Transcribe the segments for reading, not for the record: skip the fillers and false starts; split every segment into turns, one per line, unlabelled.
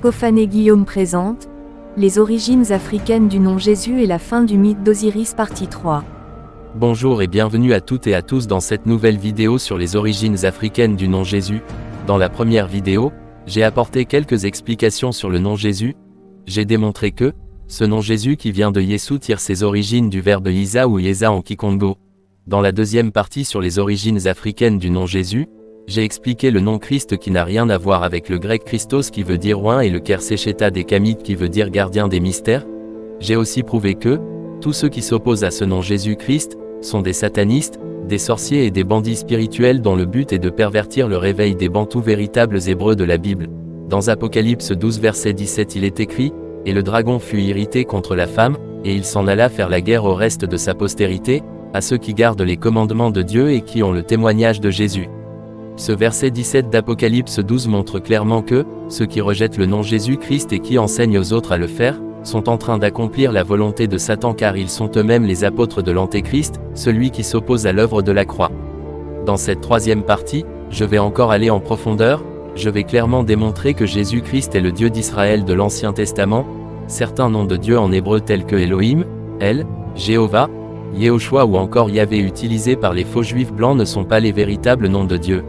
Cophané Guillaume présente les origines africaines du nom Jésus et la fin du mythe d'Osiris partie 3.
Bonjour et bienvenue à toutes et à tous dans cette nouvelle vidéo sur les origines africaines du nom Jésus. Dans la première vidéo, j'ai apporté quelques explications sur le nom Jésus. J'ai démontré que ce nom Jésus qui vient de Yesu tire ses origines du verbe Isa ou Yesa en Kikongo. Dans la deuxième partie sur les origines africaines du nom Jésus, j'ai expliqué le nom Christ qui n'a rien à voir avec le grec Christos qui veut dire oint et le Kerséchéta des Kamites qui veut dire gardien des mystères. J'ai aussi prouvé que tous ceux qui s'opposent à ce nom Jésus-Christ sont des satanistes, des sorciers et des bandits spirituels dont le but est de pervertir le réveil des bantous véritables hébreux de la Bible. Dans Apocalypse 12 verset 17 il est écrit « Et le dragon fut irrité contre la femme, et il s'en alla faire la guerre au reste de sa postérité, à ceux qui gardent les commandements de Dieu et qui ont le témoignage de Jésus. » Ce verset 17 d'Apocalypse 12 montre clairement que ceux qui rejettent le nom Jésus-Christ et qui enseignent aux autres à le faire, sont en train d'accomplir la volonté de Satan car ils sont eux-mêmes les apôtres de l'Antéchrist, celui qui s'oppose à l'œuvre de la croix. Dans cette troisième partie, je vais encore aller en profondeur, je vais clairement démontrer que Jésus-Christ est le Dieu d'Israël de l'Ancien Testament. Certains noms de Dieu en hébreu tels que Elohim, El, Jéhovah, Yehoshua ou encore Yahvé utilisés par les faux juifs blancs ne sont pas les véritables noms de Dieu.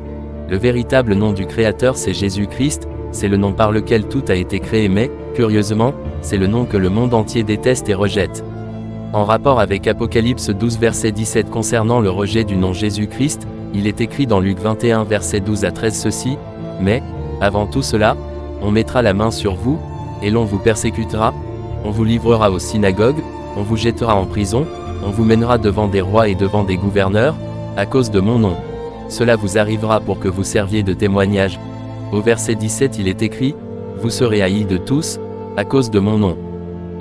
Le véritable nom du Créateur c'est Jésus-Christ, c'est le nom par lequel tout a été créé mais, curieusement, c'est le nom que le monde entier déteste et rejette. En rapport avec Apocalypse 12 verset 17 concernant le rejet du nom Jésus-Christ, il est écrit dans Luc 21 verset 12 à 13 ceci, « Mais, avant tout cela, on mettra la main sur vous, et l'on vous persécutera, on vous livrera aux synagogues, on vous jettera en prison, on vous mènera devant des rois et devant des gouverneurs, à cause de mon nom. Cela vous arrivera pour que vous serviez de témoignage. » Au verset 17 il est écrit, « Vous serez haïs de tous, à cause de mon nom. »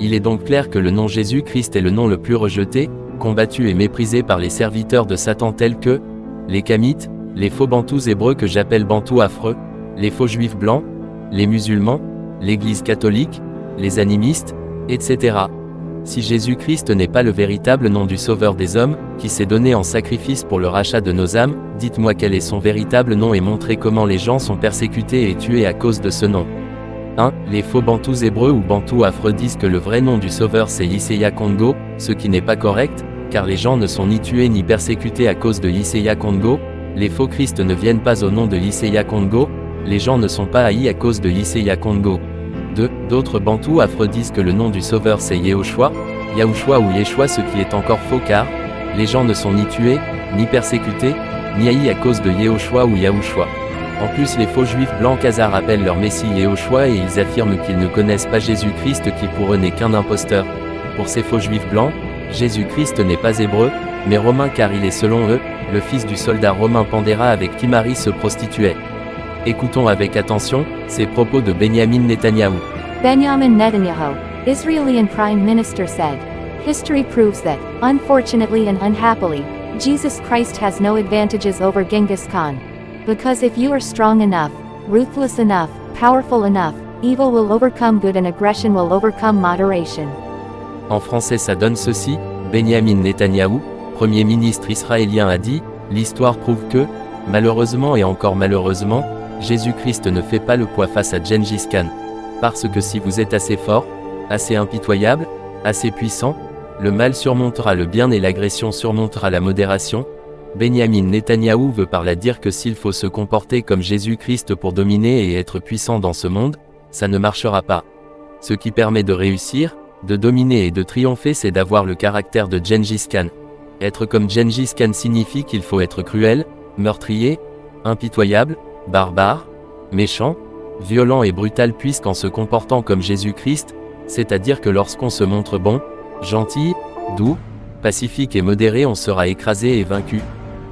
Il est donc clair que le nom Jésus-Christ est le nom le plus rejeté, combattu et méprisé par les serviteurs de Satan tels que les Kamites, les faux bantous hébreux que j'appelle bantous affreux, les faux juifs blancs, les musulmans, l'Église catholique, les animistes, etc. Si Jésus-Christ n'est pas le véritable nom du Sauveur des hommes, qui s'est donné en sacrifice pour le rachat de nos âmes, dites-moi quel est son véritable nom et montrez comment les gens sont persécutés et tués à cause de ce nom. 1. Les faux bantous hébreux ou bantous affreux disent que le vrai nom du Sauveur c'est Yisseya Kongo, ce qui n'est pas correct, car les gens ne sont ni tués ni persécutés à cause de Yisseya Kongo. Les faux Christ ne viennent pas au nom de Yisseya Kongo, les gens ne sont pas haïs à cause de Yisseya Kongo. 2. D'autres bantous affreux disent que le nom du Sauveur c'est Yehoshua, Yahushua ou Yeshua, ce qui est encore faux car les gens ne sont ni tués, ni persécutés, ni haïs à cause de Yehoshua ou Yahushua. En plus les faux juifs blancs khazars appellent leur messie Yehoshua et ils affirment qu'ils ne connaissent pas Jésus-Christ qui pour eux n'est qu'un imposteur. Pour ces faux juifs blancs, Jésus-Christ n'est pas hébreu, mais romain car il est selon eux, le fils du soldat romain Pandéra avec qui Marie se prostituait. Écoutons avec attention ces propos de Benjamin Netanyahu.
Benjamin Netanyahu, Israeli Prime Minister said, "History proves that, unfortunately and unhappily, Jesus Christ has no advantages over Genghis Khan. Because if you are strong enough, ruthless enough, powerful enough, evil will overcome good and aggression will overcome moderation."
En français ça donne ceci, Benjamin Netanyahu, Premier ministre israélien a dit, l'histoire prouve que, malheureusement et encore malheureusement, Jésus-Christ ne fait pas le poids face à Gengis Khan. Parce que si vous êtes assez fort, assez impitoyable, assez puissant, le mal surmontera le bien et l'agression surmontera la modération. Benjamin Netanyahu veut par là dire que s'il faut se comporter comme Jésus-Christ pour dominer et être puissant dans ce monde, ça ne marchera pas. Ce qui permet de réussir, de dominer et de triompher c'est d'avoir le caractère de Gengis Khan. Être comme Gengis Khan signifie qu'il faut être cruel, meurtrier, impitoyable, barbare, méchant, violent et brutal puisqu'en se comportant comme Jésus-Christ, c'est-à-dire que lorsqu'on se montre bon, gentil, doux, pacifique et modéré on sera écrasé et vaincu.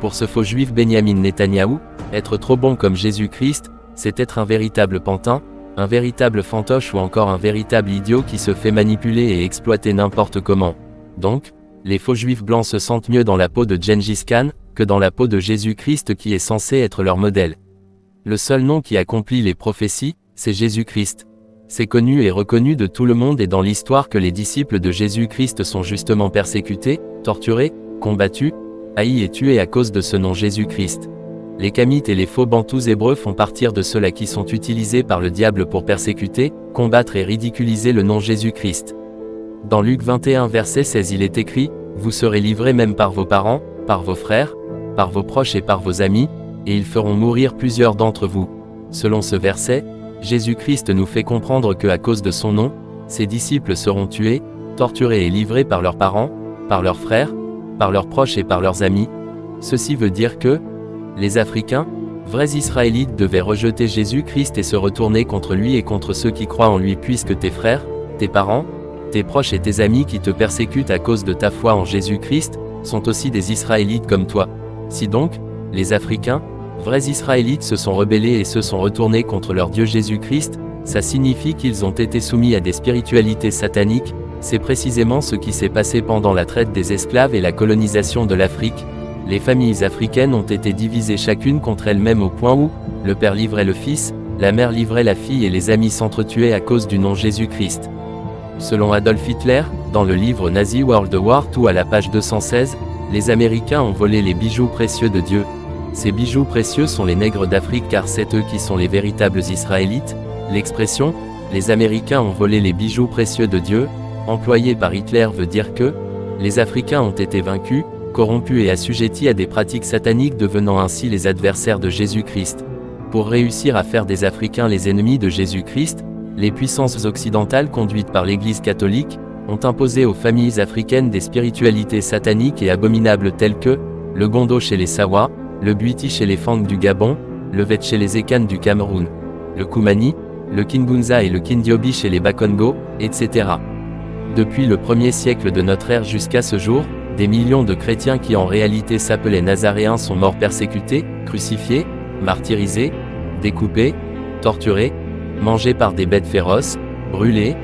Pour ce faux juif Benjamin Netanyahu, être trop bon comme Jésus-Christ, c'est être un véritable pantin, un véritable fantoche ou encore un véritable idiot qui se fait manipuler et exploiter n'importe comment. Donc, les faux juifs blancs se sentent mieux dans la peau de Gengis Khan, que dans la peau de Jésus-Christ qui est censé être leur modèle. Le seul nom qui accomplit les prophéties, c'est Jésus-Christ. C'est connu et reconnu de tout le monde et dans l'histoire que les disciples de Jésus-Christ sont justement persécutés, torturés, combattus, haïs et tués à cause de ce nom Jésus-Christ. Les Kamites et les faux bantous hébreux font partie de ceux-là qui sont utilisés par le diable pour persécuter, combattre et ridiculiser le nom Jésus-Christ. Dans Luc 21 verset 16 il est écrit, « Vous serez livrés même par vos parents, par vos frères, par vos proches et par vos amis, et ils feront mourir plusieurs d'entre vous. » Selon ce verset, Jésus-Christ nous fait comprendre que à cause de son nom, ses disciples seront tués, torturés et livrés par leurs parents, par leurs frères, par leurs proches et par leurs amis. Ceci veut dire que les Africains, vrais Israélites devaient rejeter Jésus-Christ et se retourner contre lui et contre ceux qui croient en lui puisque tes frères, tes parents, tes proches et tes amis qui te persécutent à cause de ta foi en Jésus-Christ, sont aussi des Israélites comme toi. Si donc, les Africains, vrais Israélites se sont rebellés et se sont retournés contre leur Dieu Jésus-Christ, ça signifie qu'ils ont été soumis à des spiritualités sataniques. C'est précisément ce qui s'est passé pendant la traite des esclaves et la colonisation de l'Afrique. Les familles africaines ont été divisées chacune contre elles-mêmes au point où, le père livrait le fils, la mère livrait la fille et les amis s'entretuaient à cause du nom Jésus-Christ. Selon Adolf Hitler, dans le livre Nazi World War II à la page 216, les Américains ont volé les bijoux précieux de Dieu. Ces bijoux précieux sont les nègres d'Afrique car c'est eux qui sont les véritables Israélites. L'expression « les Américains ont volé les bijoux précieux de Dieu » employée par Hitler veut dire que les Africains ont été vaincus, corrompus et assujettis à des pratiques sataniques devenant ainsi les adversaires de Jésus-Christ. Pour réussir à faire des Africains les ennemis de Jésus-Christ, les puissances occidentales conduites par l'Église catholique ont imposé aux familles africaines des spiritualités sataniques et abominables telles que le Gondo chez les Sawa, le Buiti chez les Fang du Gabon, le Vet chez les Ekan du Cameroun, le Koumani, le Kingunza et le Kindiobi chez les Bakongo, etc. Depuis le 1er siècle de notre ère jusqu'à ce jour, des millions de chrétiens qui en réalité s'appelaient Nazaréens sont morts persécutés, crucifiés, martyrisés, découpés, torturés, mangés par des bêtes féroces, brûlés,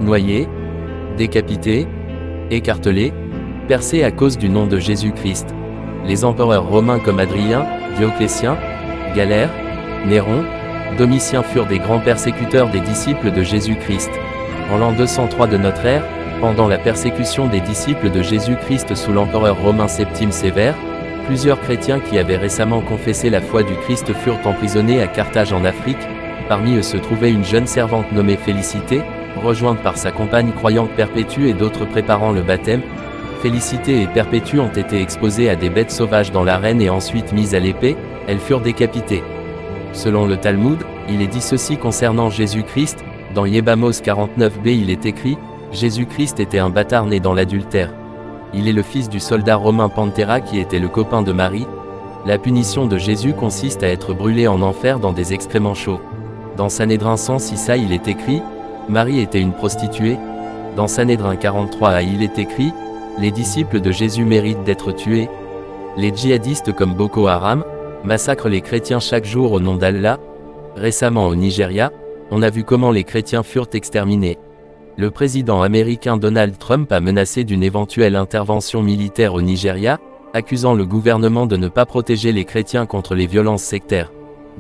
noyés, décapités, écartelés, percés à cause du nom de Jésus-Christ. Les empereurs romains comme Adrien, Dioclétien, Galère, Néron, Domitien furent des grands persécuteurs des disciples de Jésus-Christ. En l'an 203 de notre ère, pendant la persécution des disciples de Jésus-Christ sous l'empereur romain Septime Sévère, plusieurs chrétiens qui avaient récemment confessé la foi du Christ furent emprisonnés à Carthage en Afrique. Parmi eux se trouvait une jeune servante nommée Félicité, rejointe par sa compagne croyante Perpétue et d'autres préparant le baptême. Félicité et Perpétue ont été exposées à des bêtes sauvages dans l'arène et ensuite mises à l'épée, elles furent décapitées. Selon le Talmud, il est dit ceci concernant Jésus-Christ, dans Yébamos 49b il est écrit, Jésus-Christ était un bâtard né dans l'adultère. Il est le fils du soldat romain Pantera qui était le copain de Marie. La punition de Jésus consiste à être brûlé en enfer dans des excréments chauds. Dans Sanhédrin 106a il est écrit, Marie était une prostituée. Dans Sanhédrin 43a il est écrit, les disciples de Jésus méritent d'être tués. Les djihadistes comme Boko Haram massacrent les chrétiens chaque jour au nom d'Allah. Récemment au Nigeria, on a vu comment les chrétiens furent exterminés. Le président américain Donald Trump a menacé d'une éventuelle intervention militaire au Nigeria, accusant le gouvernement de ne pas protéger les chrétiens contre les violences sectaires.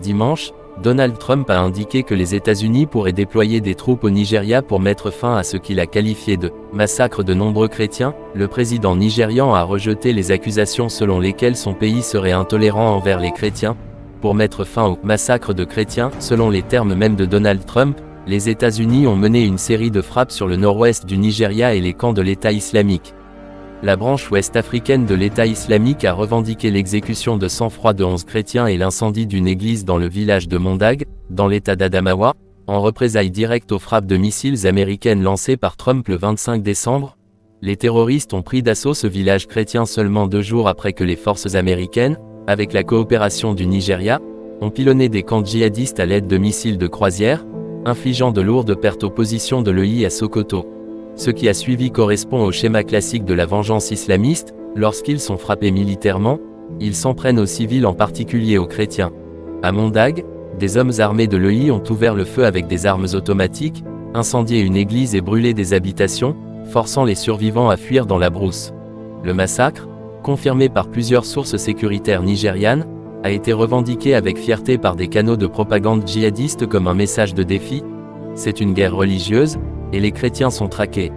Dimanche, Donald Trump a indiqué que les États-Unis pourraient déployer des troupes au Nigeria pour mettre fin à ce qu'il a qualifié de « massacre de nombreux chrétiens ». Le président nigérian a rejeté les accusations selon lesquelles son pays serait intolérant envers les chrétiens. Pour mettre fin au « massacre de chrétiens », selon les termes même de Donald Trump, les États-Unis ont mené une série de frappes sur le nord-ouest du Nigeria et les camps de l'État islamique. La branche ouest africaine de l'État islamique a revendiqué l'exécution de sang-froid de 11 chrétiens et l'incendie d'une église dans le village de Mondag, dans l'État d'Adamawa, en représailles directes aux frappes de missiles américaines lancées par Trump le 25 décembre. Les terroristes ont pris d'assaut ce village chrétien seulement 2 jours après que les forces américaines, avec la coopération du Nigeria, ont pilonné des camps djihadistes à l'aide de missiles de croisière, infligeant de lourdes pertes aux positions de l'EI à Sokoto. Ce qui a suivi correspond au schéma classique de la vengeance islamiste. Lorsqu'ils sont frappés militairement, ils s'en prennent aux civils, en particulier aux chrétiens. À Mondag, des hommes armés de l'EI ont ouvert le feu avec des armes automatiques, incendié une église et brûlé des habitations, forçant les survivants à fuir dans la brousse. Le massacre, confirmé par plusieurs sources sécuritaires nigérianes, a été revendiqué avec fierté par des canaux de propagande djihadistes comme un message de défi. C'est une guerre religieuse, et les chrétiens sont traqués.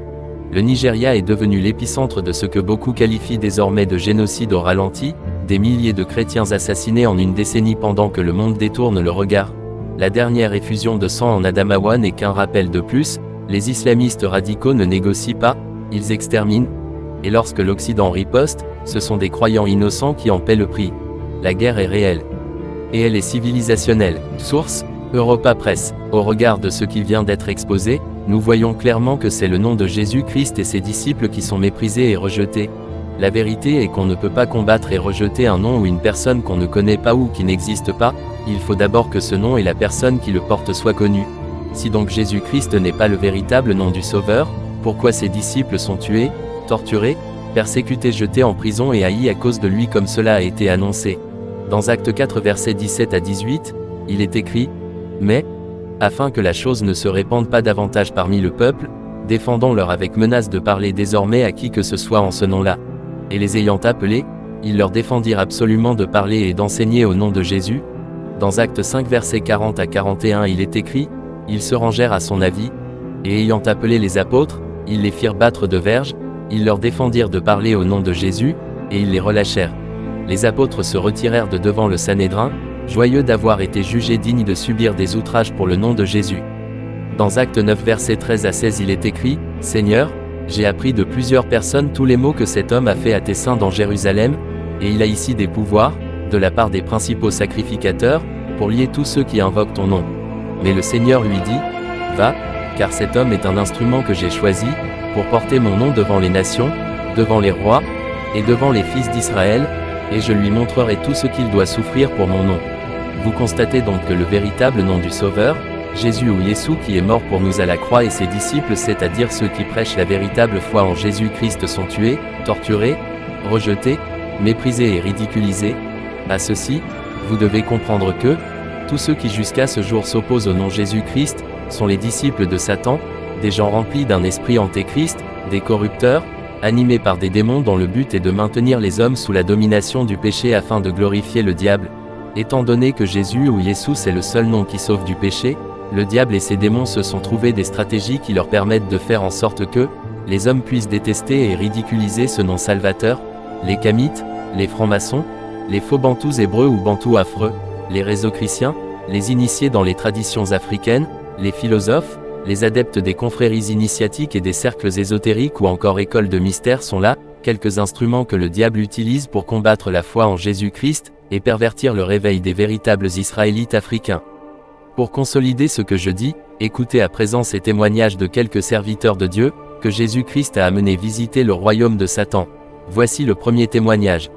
Le Nigeria est devenu l'épicentre de ce que beaucoup qualifient désormais de génocide au ralenti. des milliers de chrétiens assassinés en une décennie pendant que le monde détourne le regard. La dernière effusion de sang en Adamawa n'est qu'un rappel de plus, les islamistes radicaux ne négocient pas, ils exterminent. Et lorsque l'Occident riposte, ce sont des croyants innocents qui en paient le prix. La guerre est réelle. Et elle est civilisationnelle. Source, Europa Press. Au regard de ce qui vient d'être exposé, nous voyons clairement que c'est le nom de Jésus-Christ et ses disciples qui sont méprisés et rejetés. La vérité est qu'on ne peut pas combattre et rejeter un nom ou une personne qu'on ne connaît pas ou qui n'existe pas, il faut d'abord que ce nom et la personne qui le porte soient connus. Si donc Jésus-Christ n'est pas le véritable nom du Sauveur, pourquoi ses disciples sont tués, torturés, persécutés, jetés en prison et haïs à cause de lui comme cela a été annoncé? Dans Actes 4 versets 17 à 18, il est écrit « Mais, afin que la chose ne se répande pas davantage parmi le peuple, défendons-leur avec menace de parler désormais à qui que ce soit en ce nom-là. Et les ayant appelés, ils leur défendirent absolument de parler et d'enseigner au nom de Jésus. » Dans Actes 5 versets 40 à 41 il est écrit « Ils se rangèrent à son avis, et ayant appelé les apôtres, ils les firent battre de verges, ils leur défendirent de parler au nom de Jésus, et ils les relâchèrent. Les apôtres se retirèrent de devant le Sanhédrin, joyeux d'avoir été jugés dignes de subir des outrages pour le nom de Jésus. » Dans Actes 9 versets 13 à 16 il est écrit « Seigneur, j'ai appris de plusieurs personnes tous les maux que cet homme a fait à tes saints dans Jérusalem, et il a ici des pouvoirs, de la part des principaux sacrificateurs, pour lier tous ceux qui invoquent ton nom. Mais le Seigneur lui dit, va, car cet homme est un instrument que j'ai choisi, pour porter mon nom devant les nations, devant les rois, et devant les fils d'Israël, et je lui montrerai tout ce qu'il doit souffrir pour mon nom. Vous constatez donc que le véritable nom du Sauveur, Jésus ou Yeshua qui est mort pour nous à la croix et ses disciples, c'est-à-dire ceux qui prêchent la véritable foi en Jésus-Christ sont tués, torturés, rejetés, méprisés et ridiculisés. À ceci, vous devez comprendre que, tous ceux qui jusqu'à ce jour s'opposent au nom Jésus-Christ, sont les disciples de Satan, des gens remplis d'un esprit antéchrist, des corrupteurs, animés par des démons dont le but est de maintenir les hommes sous la domination du péché afin de glorifier le diable. Étant donné que Jésus ou Yeshua est le seul nom qui sauve du péché, le diable et ses démons se sont trouvés des stratégies qui leur permettent de faire en sorte que, les hommes puissent détester et ridiculiser ce nom salvateur, les Kamites, les francs-maçons, les faux bantous hébreux ou bantous affreux, les résocriciens, les initiés dans les traditions africaines, les philosophes, les adeptes des confréries initiatiques et des cercles ésotériques ou encore écoles de mystère sont là, quelques instruments que le diable utilise pour combattre la foi en Jésus-Christ, et pervertir le réveil des véritables Israélites africains. Pour consolider ce que je dis, écoutez à présent ces témoignages de quelques serviteurs de Dieu, que Jésus-Christ a amené visiter le royaume de Satan. Voici le premier témoignage.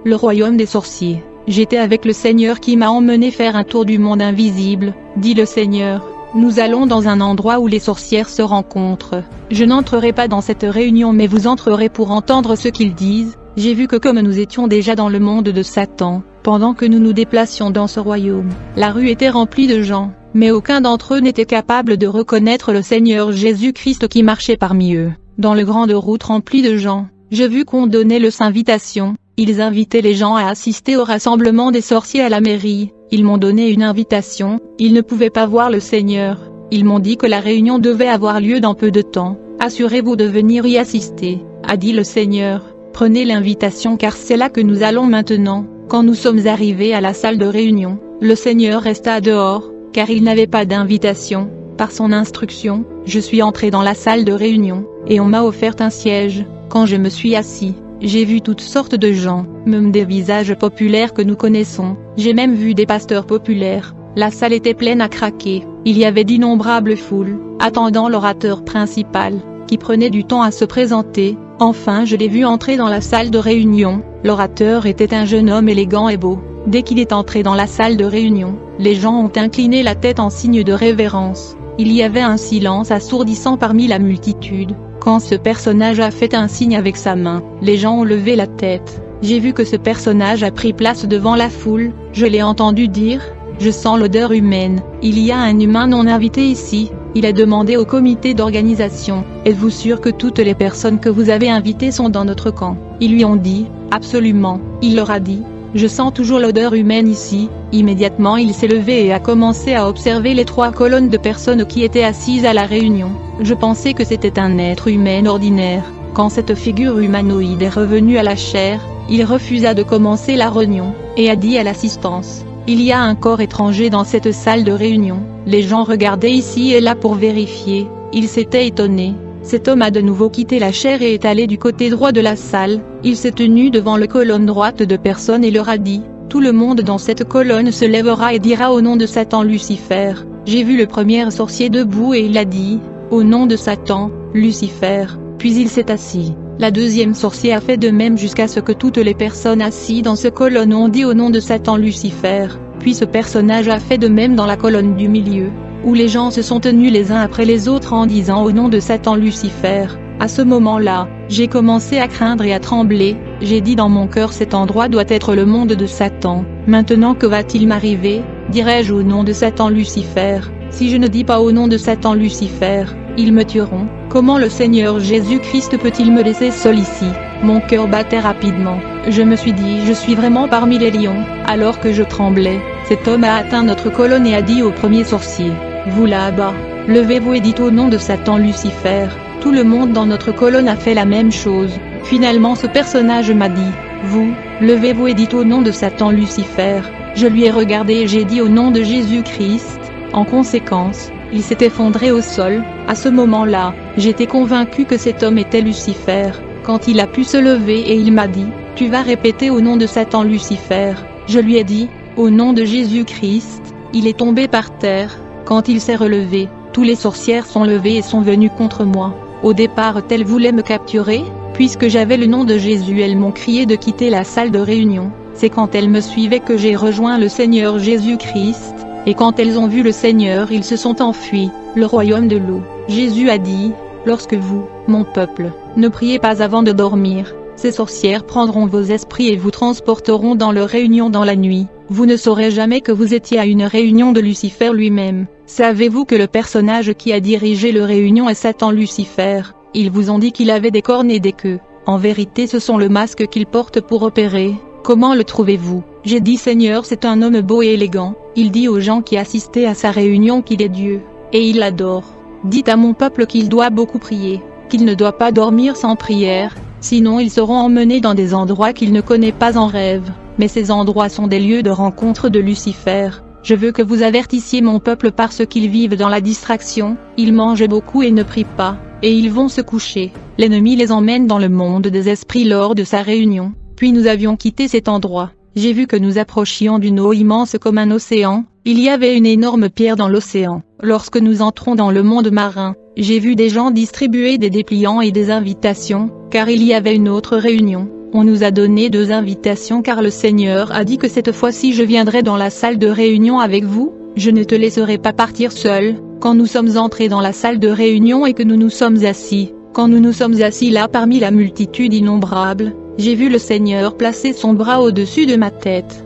Le royaume des sorciers. J'étais avec le Seigneur qui m'a emmené faire un tour du monde invisible, dit le Seigneur. Nous allons dans un endroit où les sorcières se rencontrent. Je n'entrerai pas dans cette réunion mais vous entrerez pour entendre ce qu'ils disent. J'ai vu que comme nous étions déjà dans le monde de Satan, pendant que nous nous déplacions dans ce royaume, la rue était remplie de gens, mais aucun d'entre eux n'était capable de reconnaître le Seigneur Jésus-Christ qui marchait parmi eux. Dans le grande route remplie de gens, j'ai vu qu'on donnait les invitations. Ils invitaient les gens à assister au rassemblement des sorciers à la mairie. Ils m'ont donné une invitation, ils ne pouvaient pas voir le Seigneur. Ils m'ont dit que la réunion devait avoir lieu dans peu de temps. Assurez-vous de venir y assister, a dit le Seigneur. Prenez l'invitation car c'est là que nous allons maintenant. Quand nous sommes arrivés à la salle de réunion, le Seigneur resta dehors, car il n'avait pas d'invitation. Par son instruction, je suis entré dans la salle de réunion, et on m'a offert un siège. Quand je me suis assis, j'ai vu toutes sortes de gens, même des visages populaires que nous connaissons. J'ai même vu des pasteurs populaires. La salle était pleine à craquer. Il y avait d'innombrables foules, attendant l'orateur principal, qui prenait du temps à se présenter. Enfin je l'ai vu entrer dans la salle de réunion. L'orateur était un jeune homme élégant et beau. Dès qu'il est entré dans la salle de réunion, les gens ont incliné la tête en signe de révérence. Il y avait un silence assourdissant parmi la multitude. Quand ce personnage a fait un signe avec sa main, les gens ont levé la tête. J'ai vu que ce personnage a pris place devant la foule. Je l'ai entendu dire « Je sens l'odeur humaine, il y a un humain non invité ici ». Il a demandé au comité d'organisation « Êtes-vous sûr que toutes les personnes que vous avez invitées sont dans notre camp ?» Ils lui ont dit « Absolument ». Il leur a dit « Je sens toujours l'odeur humaine ici ». Immédiatement il s'est levé et a commencé à observer les 3 colonnes de personnes qui étaient assises à la réunion. Je pensais que c'était un être humain ordinaire. Quand cette figure humanoïde est revenue à la chair, il refusa de commencer la réunion, et a dit à l'assistance: il y a un corps étranger dans cette salle de réunion. Les gens regardaient ici et là pour vérifier, ils s'étaient étonnés. Cet homme a de nouveau quitté la chaire et est allé du côté droit de la salle, il s'est tenu devant la colonne droite de personnes et leur a dit: tout le monde dans cette colonne se lèvera et dira au nom de Satan Lucifer. J'ai vu le premier sorcier debout et il a dit: au nom de Satan, Lucifer, puis il s'est assis. La deuxième sorcier a fait de même jusqu'à ce que toutes les personnes assises dans ce colonne ont dit au nom de Satan Lucifer, puis ce personnage a fait de même dans la colonne du milieu, où les gens se sont tenus les uns après les autres en disant au nom de Satan Lucifer. À ce moment-là, j'ai commencé à craindre et à trembler, j'ai dit dans mon cœur: cet endroit doit être le monde de Satan. Maintenant que va-t-il m'arriver? Dirai-je au nom de Satan Lucifer? Si je ne dis pas au nom de Satan Lucifer, ils me tueront. Comment le Seigneur Jésus-Christ peut-il me laisser seul ici? Mon cœur battait rapidement. Je me suis dit: je suis vraiment parmi les lions. Alors que je tremblais, cet homme a atteint notre colonne et a dit au premier sorcier: vous là-bas, levez-vous et dites au nom de Satan Lucifer. Tout le monde dans notre colonne a fait la même chose. Finalement ce personnage m'a dit: vous, levez-vous et dites au nom de Satan Lucifer. Je lui ai regardé et j'ai dit au nom de Jésus-Christ. En conséquence, il s'est effondré au sol. À ce moment-là, j'étais convaincu que cet homme était Lucifer. Quand il a pu se lever et il m'a dit: tu vas répéter au nom de Satan Lucifer. Je lui ai dit: au nom de Jésus-Christ. Il est tombé par terre. Quand il s'est relevé, tous les sorcières sont levées et sont venues contre moi. Au départ elles voulaient me capturer, puisque j'avais le nom de Jésus, elles m'ont crié de quitter la salle de réunion. C'est quand elles me suivaient que j'ai rejoint le Seigneur Jésus-Christ, et quand elles ont vu le Seigneur ils se sont enfuis, le royaume de l'eau. Jésus a dit: lorsque vous, mon peuple, ne priez pas avant de dormir, ces sorcières prendront vos esprits et vous transporteront dans leur réunion dans la nuit. Vous ne saurez jamais que vous étiez à une réunion de Lucifer lui-même. Savez-vous que le personnage qui a dirigé le réunion est Satan Lucifer? Ils vous ont dit qu'il avait des cornes et des queues. En vérité ce sont le masque qu'il porte pour opérer. Comment le trouvez-vous? J'ai dit: Seigneur, c'est un homme beau et élégant. Il dit aux gens qui assistaient à sa réunion qu'il est Dieu. Et il l'adore. Dites à mon peuple qu'il doit beaucoup prier, qu'il ne doit pas dormir sans prière, sinon ils seront emmenés dans des endroits qu'il ne connaît pas en rêve. Mais ces endroits sont des lieux de rencontre de Lucifer. Je veux que vous avertissiez mon peuple parce qu'ils vivent dans la distraction, ils mangent beaucoup et ne prient pas, et ils vont se coucher. L'ennemi les emmène dans le monde des esprits lors de sa réunion. Puis nous avions quitté cet endroit. J'ai vu que nous approchions d'une eau immense comme un océan. Il y avait une énorme pierre dans l'océan. Lorsque nous entrons dans le monde marin, j'ai vu des gens distribuer des dépliants et des invitations, car il y avait une autre réunion. On nous a donné 2 invitations car le Seigneur a dit que cette fois-ci je viendrai dans la salle de réunion avec vous. Je ne te laisserai pas partir seul. Quand nous sommes entrés dans la salle de réunion et que nous nous sommes assis, quand nous nous sommes assis là parmi la multitude innombrable, j'ai vu le Seigneur placer son bras au-dessus de ma tête.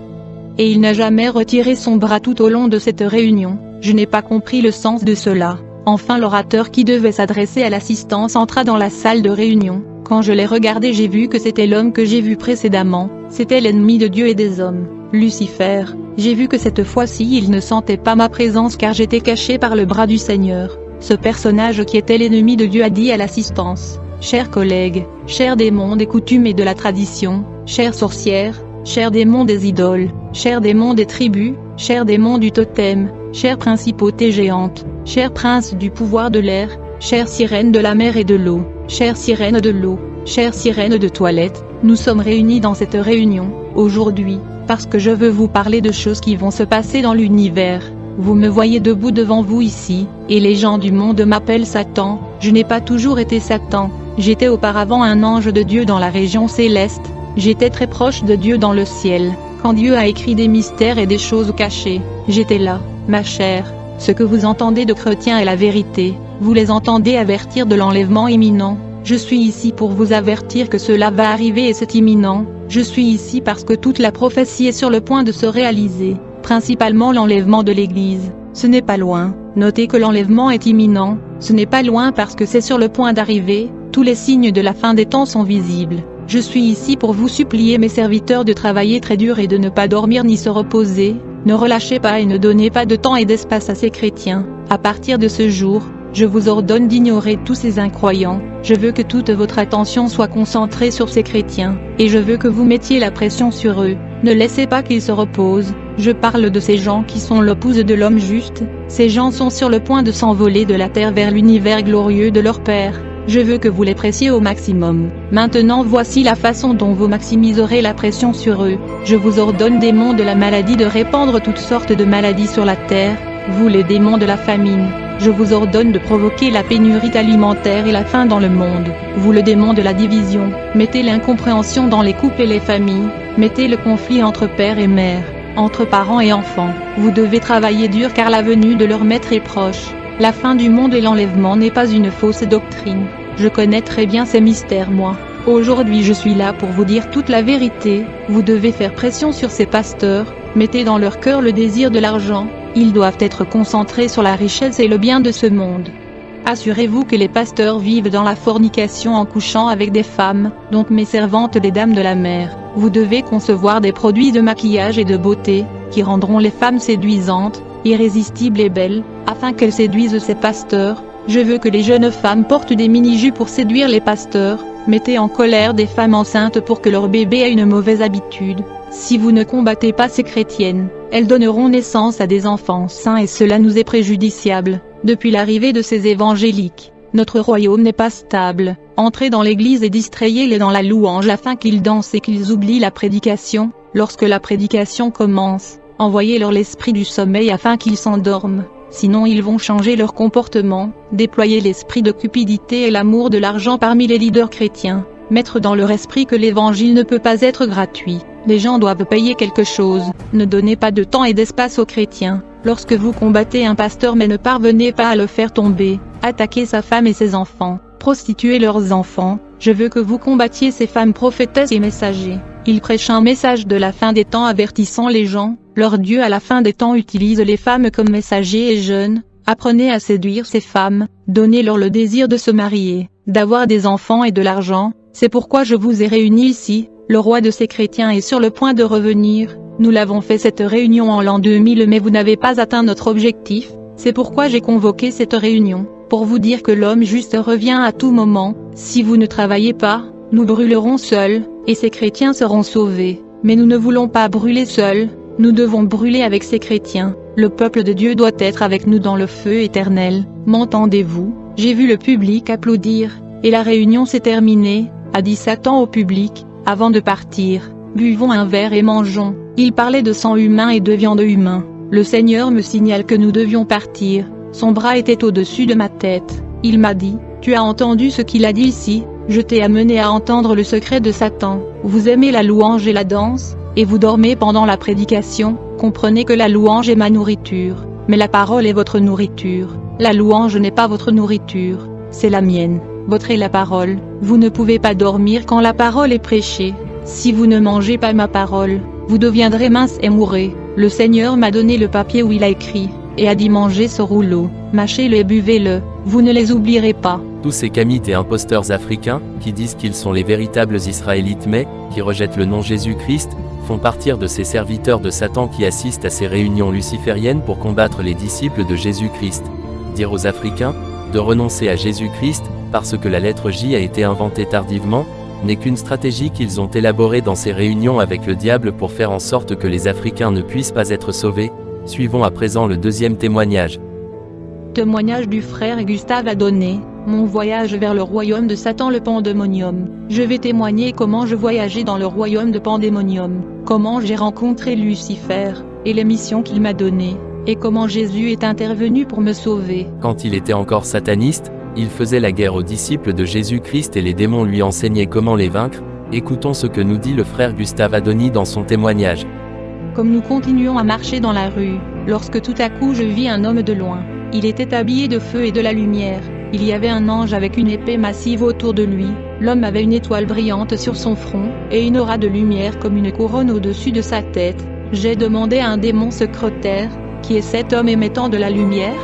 Et il n'a jamais retiré son bras tout au long de cette réunion. Je n'ai pas compris le sens de cela. Enfin l'orateur qui devait s'adresser à l'assistance entra dans la salle de réunion. Quand je l'ai regardé j'ai vu que c'était l'homme que j'ai vu précédemment, c'était l'ennemi de Dieu et des hommes, Lucifer. J'ai vu que cette fois-ci il ne sentait pas ma présence car j'étais caché par le bras du Seigneur. Ce personnage qui était l'ennemi de Dieu a dit à l'assistance: chers collègues, chers démons des coutumes et de la tradition, chères sorcières, chers démons des idoles, chers démons des tribus, chers démons du totem, chères principautés géantes, chers princes du pouvoir de l'air, chères sirènes de la mer et de l'eau, chères sirènes de l'eau, chères sirènes de toilette, nous sommes réunis dans cette réunion, aujourd'hui, parce que je veux vous parler de choses qui vont se passer dans l'univers. Vous me voyez debout devant vous ici, et les gens du monde m'appellent Satan. Je n'ai pas toujours été Satan, j'étais auparavant un ange de Dieu dans la région céleste, j'étais très proche de Dieu dans le ciel, quand Dieu a écrit des mystères et des choses cachées, j'étais là, ma chère. Ce que vous entendez de chrétiens est la vérité, vous les entendez avertir de l'enlèvement imminent. Je suis ici pour vous avertir que cela va arriver et c'est imminent. Je suis ici parce que toute la prophétie est sur le point de se réaliser, principalement l'enlèvement de l'Église. Ce n'est pas loin, notez que l'enlèvement est imminent, ce n'est pas loin parce que c'est sur le point d'arriver, tous les signes de la fin des temps sont visibles. Je suis ici pour vous supplier mes serviteurs de travailler très dur et de ne pas dormir ni se reposer, ne relâchez pas et ne donnez pas de temps et d'espace à ces chrétiens. À partir de ce jour, je vous ordonne d'ignorer tous ces incroyants, je veux que toute votre attention soit concentrée sur ces chrétiens, et je veux que vous mettiez la pression sur eux, ne laissez pas qu'ils se reposent, je parle de ces gens qui sont l'épouse de l'homme juste, ces gens sont sur le point de s'envoler de la terre vers l'univers glorieux de leur Père. Je veux que vous les pressiez au maximum. Maintenant voici la façon dont vous maximiserez la pression sur eux. Je vous ordonne démons de la maladie de répandre toutes sortes de maladies sur la terre, vous les démons de la famine. Je vous ordonne de provoquer la pénurie alimentaire et la faim dans le monde. Vous le démon de la division, mettez l'incompréhension dans les couples et les familles, mettez le conflit entre père et mère, entre parents et enfants. Vous devez travailler dur car la venue de leur maître est proche. La fin du monde et l'enlèvement n'est pas une fausse doctrine. Je connais très bien ces mystères moi. Aujourd'hui je suis là pour vous dire toute la vérité. Vous devez faire pression sur ces pasteurs, mettez dans leur cœur le désir de l'argent, ils doivent être concentrés sur la richesse et le bien de ce monde. Assurez-vous que les pasteurs vivent dans la fornication en couchant avec des femmes, donc mes servantes les dames de la mer. Vous devez concevoir des produits de maquillage et de beauté, qui rendront les femmes séduisantes, irrésistibles et belles, afin qu'elles séduisent ces pasteurs. Je veux que les jeunes femmes portent des mini-jupes pour séduire les pasteurs, mettez en colère des femmes enceintes pour que leur bébé ait une mauvaise habitude. Si vous ne combattez pas ces chrétiennes, elles donneront naissance à des enfants saints et cela nous est préjudiciable. Depuis l'arrivée de ces évangéliques, notre royaume n'est pas stable. Entrez dans l'église et distrayez-les dans la louange afin qu'ils dansent et qu'ils oublient la prédication. Lorsque la prédication commence, envoyez-leur l'esprit du sommeil afin qu'ils s'endorment. Sinon ils vont changer leur comportement, déployer l'esprit de cupidité et l'amour de l'argent parmi les leaders chrétiens, mettre dans leur esprit que l'évangile ne peut pas être gratuit, les gens doivent payer quelque chose, ne donnez pas de temps et d'espace aux chrétiens, lorsque vous combattez un pasteur mais ne parvenez pas à le faire tomber, attaquez sa femme et ses enfants, prostituez leurs enfants, je veux que vous combattiez ces femmes prophétesses et messagers, ils prêchent un message de la fin des temps avertissant les gens. Leur Dieu à la fin des temps utilise les femmes comme messagers et jeunes, apprenez à séduire ces femmes, donnez-leur le désir de se marier, d'avoir des enfants et de l'argent, c'est pourquoi je vous ai réunis ici, le roi de ces chrétiens est sur le point de revenir, nous l'avons fait cette réunion en l'an 2000 mais vous n'avez pas atteint notre objectif, c'est pourquoi j'ai convoqué cette réunion, pour vous dire que l'homme juste revient à tout moment, si vous ne travaillez pas, nous brûlerons seuls, et ces chrétiens seront sauvés, mais nous ne voulons pas brûler seuls. Nous devons brûler avec ces chrétiens, le peuple de Dieu doit être avec nous dans le feu éternel, m'entendez-vous? J'ai vu le public applaudir, et la réunion s'est terminée, a dit Satan au public, avant de partir, buvons un verre et mangeons, il parlait de sang humain et de viande humain, le Seigneur me signale que nous devions partir, son bras était au-dessus de ma tête, il m'a dit, tu as entendu ce qu'il a dit ici, je t'ai amené à entendre le secret de Satan, vous aimez la louange et la danse? Et vous dormez pendant la prédication, comprenez que la louange est ma nourriture, mais la parole est votre nourriture. La louange n'est pas votre nourriture, c'est la mienne, votre est la parole. Vous ne pouvez pas dormir quand la parole est prêchée. Si vous ne mangez pas ma parole, vous deviendrez mince et mourrez. Le Seigneur m'a donné le papier où il a écrit, et a dit mangez ce rouleau, mâchez-le et buvez-le, vous ne les oublierez pas.
Tous ces kamites et imposteurs africains, qui disent qu'ils sont les véritables Israélites mais, qui rejettent le nom Jésus-Christ, font partir de ces serviteurs de Satan qui assistent à ces réunions lucifériennes pour combattre les disciples de Jésus-Christ. Dire aux Africains, de renoncer à Jésus-Christ, parce que la lettre J a été inventée tardivement, n'est qu'une stratégie qu'ils ont élaborée dans ces réunions avec le diable pour faire en sorte que les Africains ne puissent pas être sauvés. Suivons à présent le deuxième témoignage.
Témoignage du frère Gustave a donné, mon voyage vers le royaume de Satan le Pandémonium. Je vais témoigner comment je voyageais dans le royaume de Pandémonium, comment j'ai rencontré Lucifer, et les missions qu'il m'a données, et comment Jésus est intervenu pour me sauver.
Quand il était encore sataniste, il faisait la guerre aux disciples de Jésus-Christ et les démons lui enseignaient comment les vaincre. Écoutons ce que nous dit le frère Gustave Adoni dans son témoignage.
Comme nous continuons à marcher dans la rue, lorsque tout à coup je vis un homme de loin. Il était habillé de feu et de la lumière. Il y avait un ange avec une épée massive autour de lui. L'homme avait une étoile brillante sur son front, et une aura de lumière comme une couronne au-dessus de sa tête. J'ai demandé à un démon secrétaire, qui est cet homme émettant de la lumière?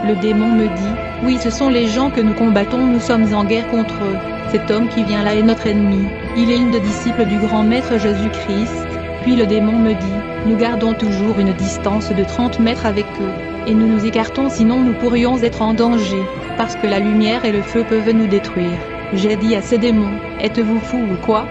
Le démon me dit, oui ce sont les gens que nous combattons, nous sommes en guerre contre eux. Cet homme qui vient là est notre ennemi. Il est une des disciples du grand maître Jésus-Christ. Puis le démon me dit, nous gardons toujours une distance de 30 mètres avec eux. et nous nous écartons sinon nous pourrions être en danger, parce que la lumière et le feu peuvent nous détruire. J'ai dit à ces démons, êtes-vous fous ou quoi?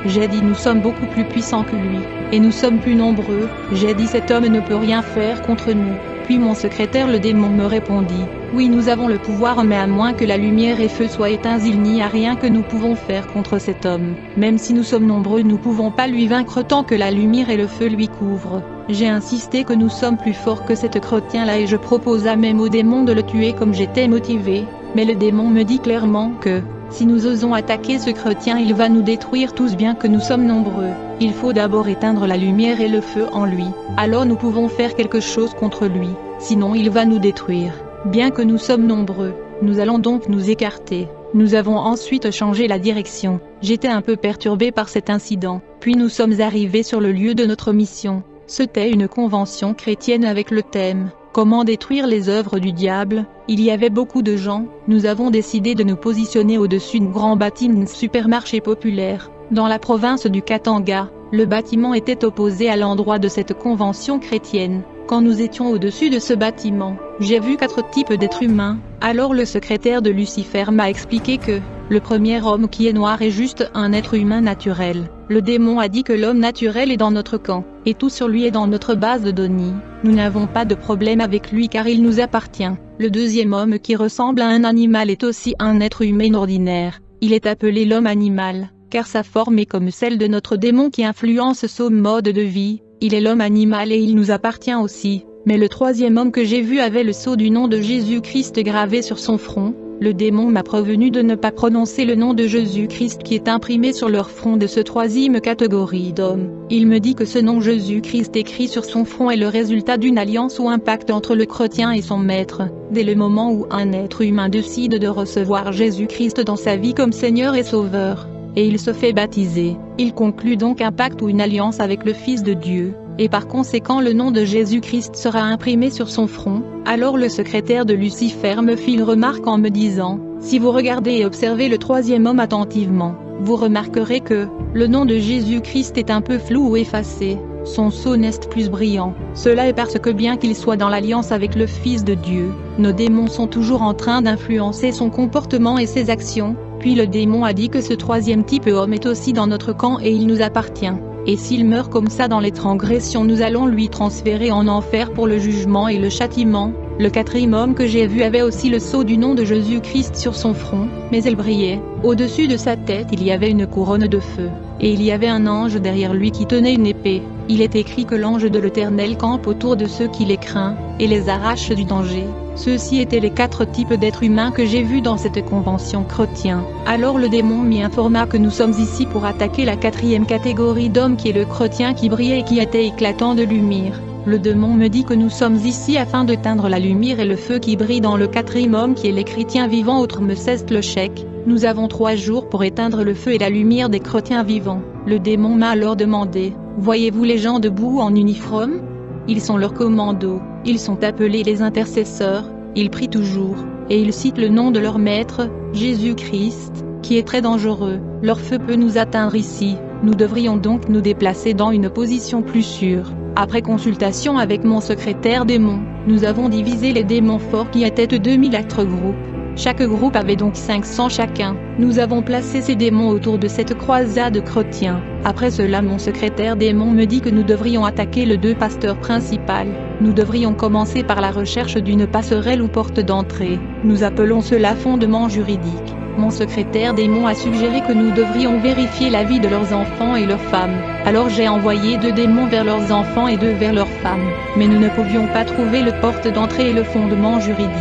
J'ai dit nous sommes beaucoup plus puissants que lui, et nous sommes plus nombreux. J'ai dit cet homme ne peut rien faire contre nous. Puis mon secrétaire le démon me répondit, oui nous avons le pouvoir mais à moins que la lumière et feu soient éteints il n'y a rien que nous pouvons faire contre cet homme. Même si nous sommes nombreux nous pouvons pas lui vaincre tant que la lumière et le feu lui couvrent. J'ai insisté que nous sommes plus forts que cet chrétien-là et je proposa même au démon de le tuer comme j'étais motivé, mais le démon me dit clairement que, si nous osons attaquer ce chrétien il va nous détruire tous bien que nous sommes nombreux. Il faut d'abord éteindre la lumière et le feu en lui, alors nous pouvons faire quelque chose contre lui, sinon il va nous détruire. Bien que nous sommes nombreux, nous allons donc nous écarter. Nous avons ensuite changé la direction. J'étais un peu perturbé par cet incident, puis nous sommes arrivés sur le lieu de notre mission. C'était une convention chrétienne avec le thème « Comment détruire les œuvres du diable ?» Il y avait beaucoup de gens, nous avons décidé de nous positionner au-dessus d'un grand bâtiment supermarché populaire. Dans la province du Katanga, le bâtiment était opposé à l'endroit de cette convention chrétienne. Quand nous étions au-dessus de ce bâtiment, j'ai vu 4 types d'êtres humains. Alors le secrétaire de Lucifer m'a expliqué que, le premier homme qui est noir est juste un être humain naturel. Le démon a dit que l'homme naturel est dans notre camp, et tout sur lui est dans notre base de données. Nous n'avons pas de problème avec lui car il nous appartient. Le deuxième homme qui ressemble à un animal est aussi un être humain ordinaire. Il est appelé l'homme animal, car sa forme est comme celle de notre démon qui influence son mode de vie. Il est l'homme animal et il nous appartient aussi. Mais le troisième homme que j'ai vu avait le sceau du nom de Jésus-Christ gravé sur son front. Le démon m'a prévenu de ne pas prononcer le nom de Jésus-Christ qui est imprimé sur leur front de ce troisième catégorie d'hommes. Il me dit que ce nom Jésus-Christ écrit sur son front est le résultat d'une alliance ou un pacte entre le chrétien et son maître. Dès le moment où un être humain décide de recevoir Jésus-Christ dans sa vie comme Seigneur et Sauveur, et il se fait baptiser, il conclut donc un pacte ou une alliance avec le Fils de Dieu. Et par conséquent le nom de Jésus-Christ sera imprimé sur son front. Alors le secrétaire de Lucifer me fit une remarque en me disant, si vous regardez et observez le troisième homme attentivement, vous remarquerez que, le nom de Jésus-Christ est un peu flou ou effacé, son sceau n'est plus brillant. Cela est parce que bien qu'il soit dans l'alliance avec le Fils de Dieu, nos démons sont toujours en train d'influencer son comportement et ses actions. Puis le démon a dit que ce troisième type homme est aussi dans notre camp et il nous appartient. Et s'il meurt comme ça dans les transgressions nous allons lui transférer en enfer pour le jugement et le châtiment. Le quatrième homme que j'ai vu avait aussi le sceau du nom de Jésus-Christ sur son front, mais elle brillait. Au-dessus de sa tête il y avait une couronne de feu, et il y avait un ange derrière lui qui tenait une épée. Il est écrit que l'ange de l'Éternel campe autour de ceux qui les craignent, et les arrache du danger. Ceux-ci étaient les 4 types d'êtres humains que j'ai vus dans cette convention chrétienne. Alors le démon m'y informa que nous sommes ici pour attaquer la 4e catégorie d'hommes qui est le chrétien qui brillait et qui était éclatant de lumière. Le démon me dit que nous sommes ici afin d'éteindre la lumière et le feu qui brille dans le 4e homme qui est les chrétiens vivants autre me cesse le chèque. Nous avons 3 jours pour éteindre le feu et la lumière des chrétiens vivants. Le démon m'a alors demandé, voyez-vous les gens debout en uniforme? Ils sont leurs commandos, ils sont appelés les intercesseurs, ils prient toujours, et ils citent le nom de leur maître, Jésus-Christ, qui est très dangereux. Leur feu peut nous atteindre ici, nous devrions donc nous déplacer dans une position plus sûre. Après consultation avec mon secrétaire démon, nous avons divisé les démons forts qui étaient de 2004 groupes. Chaque groupe avait donc 500 chacun. Nous avons placé ces démons autour de cette croisade chrétien. Après cela mon secrétaire démon me dit que nous devrions attaquer le 2 pasteur principal. Nous devrions commencer par la recherche d'une passerelle ou porte d'entrée. Nous appelons cela fondement juridique. Mon secrétaire démon a suggéré que nous devrions vérifier la vie de leurs enfants et leurs femmes. Alors j'ai envoyé 2 démons vers leurs enfants et 2 vers leurs femmes. Mais nous ne pouvions pas trouver le porte d'entrée et le fondement juridique.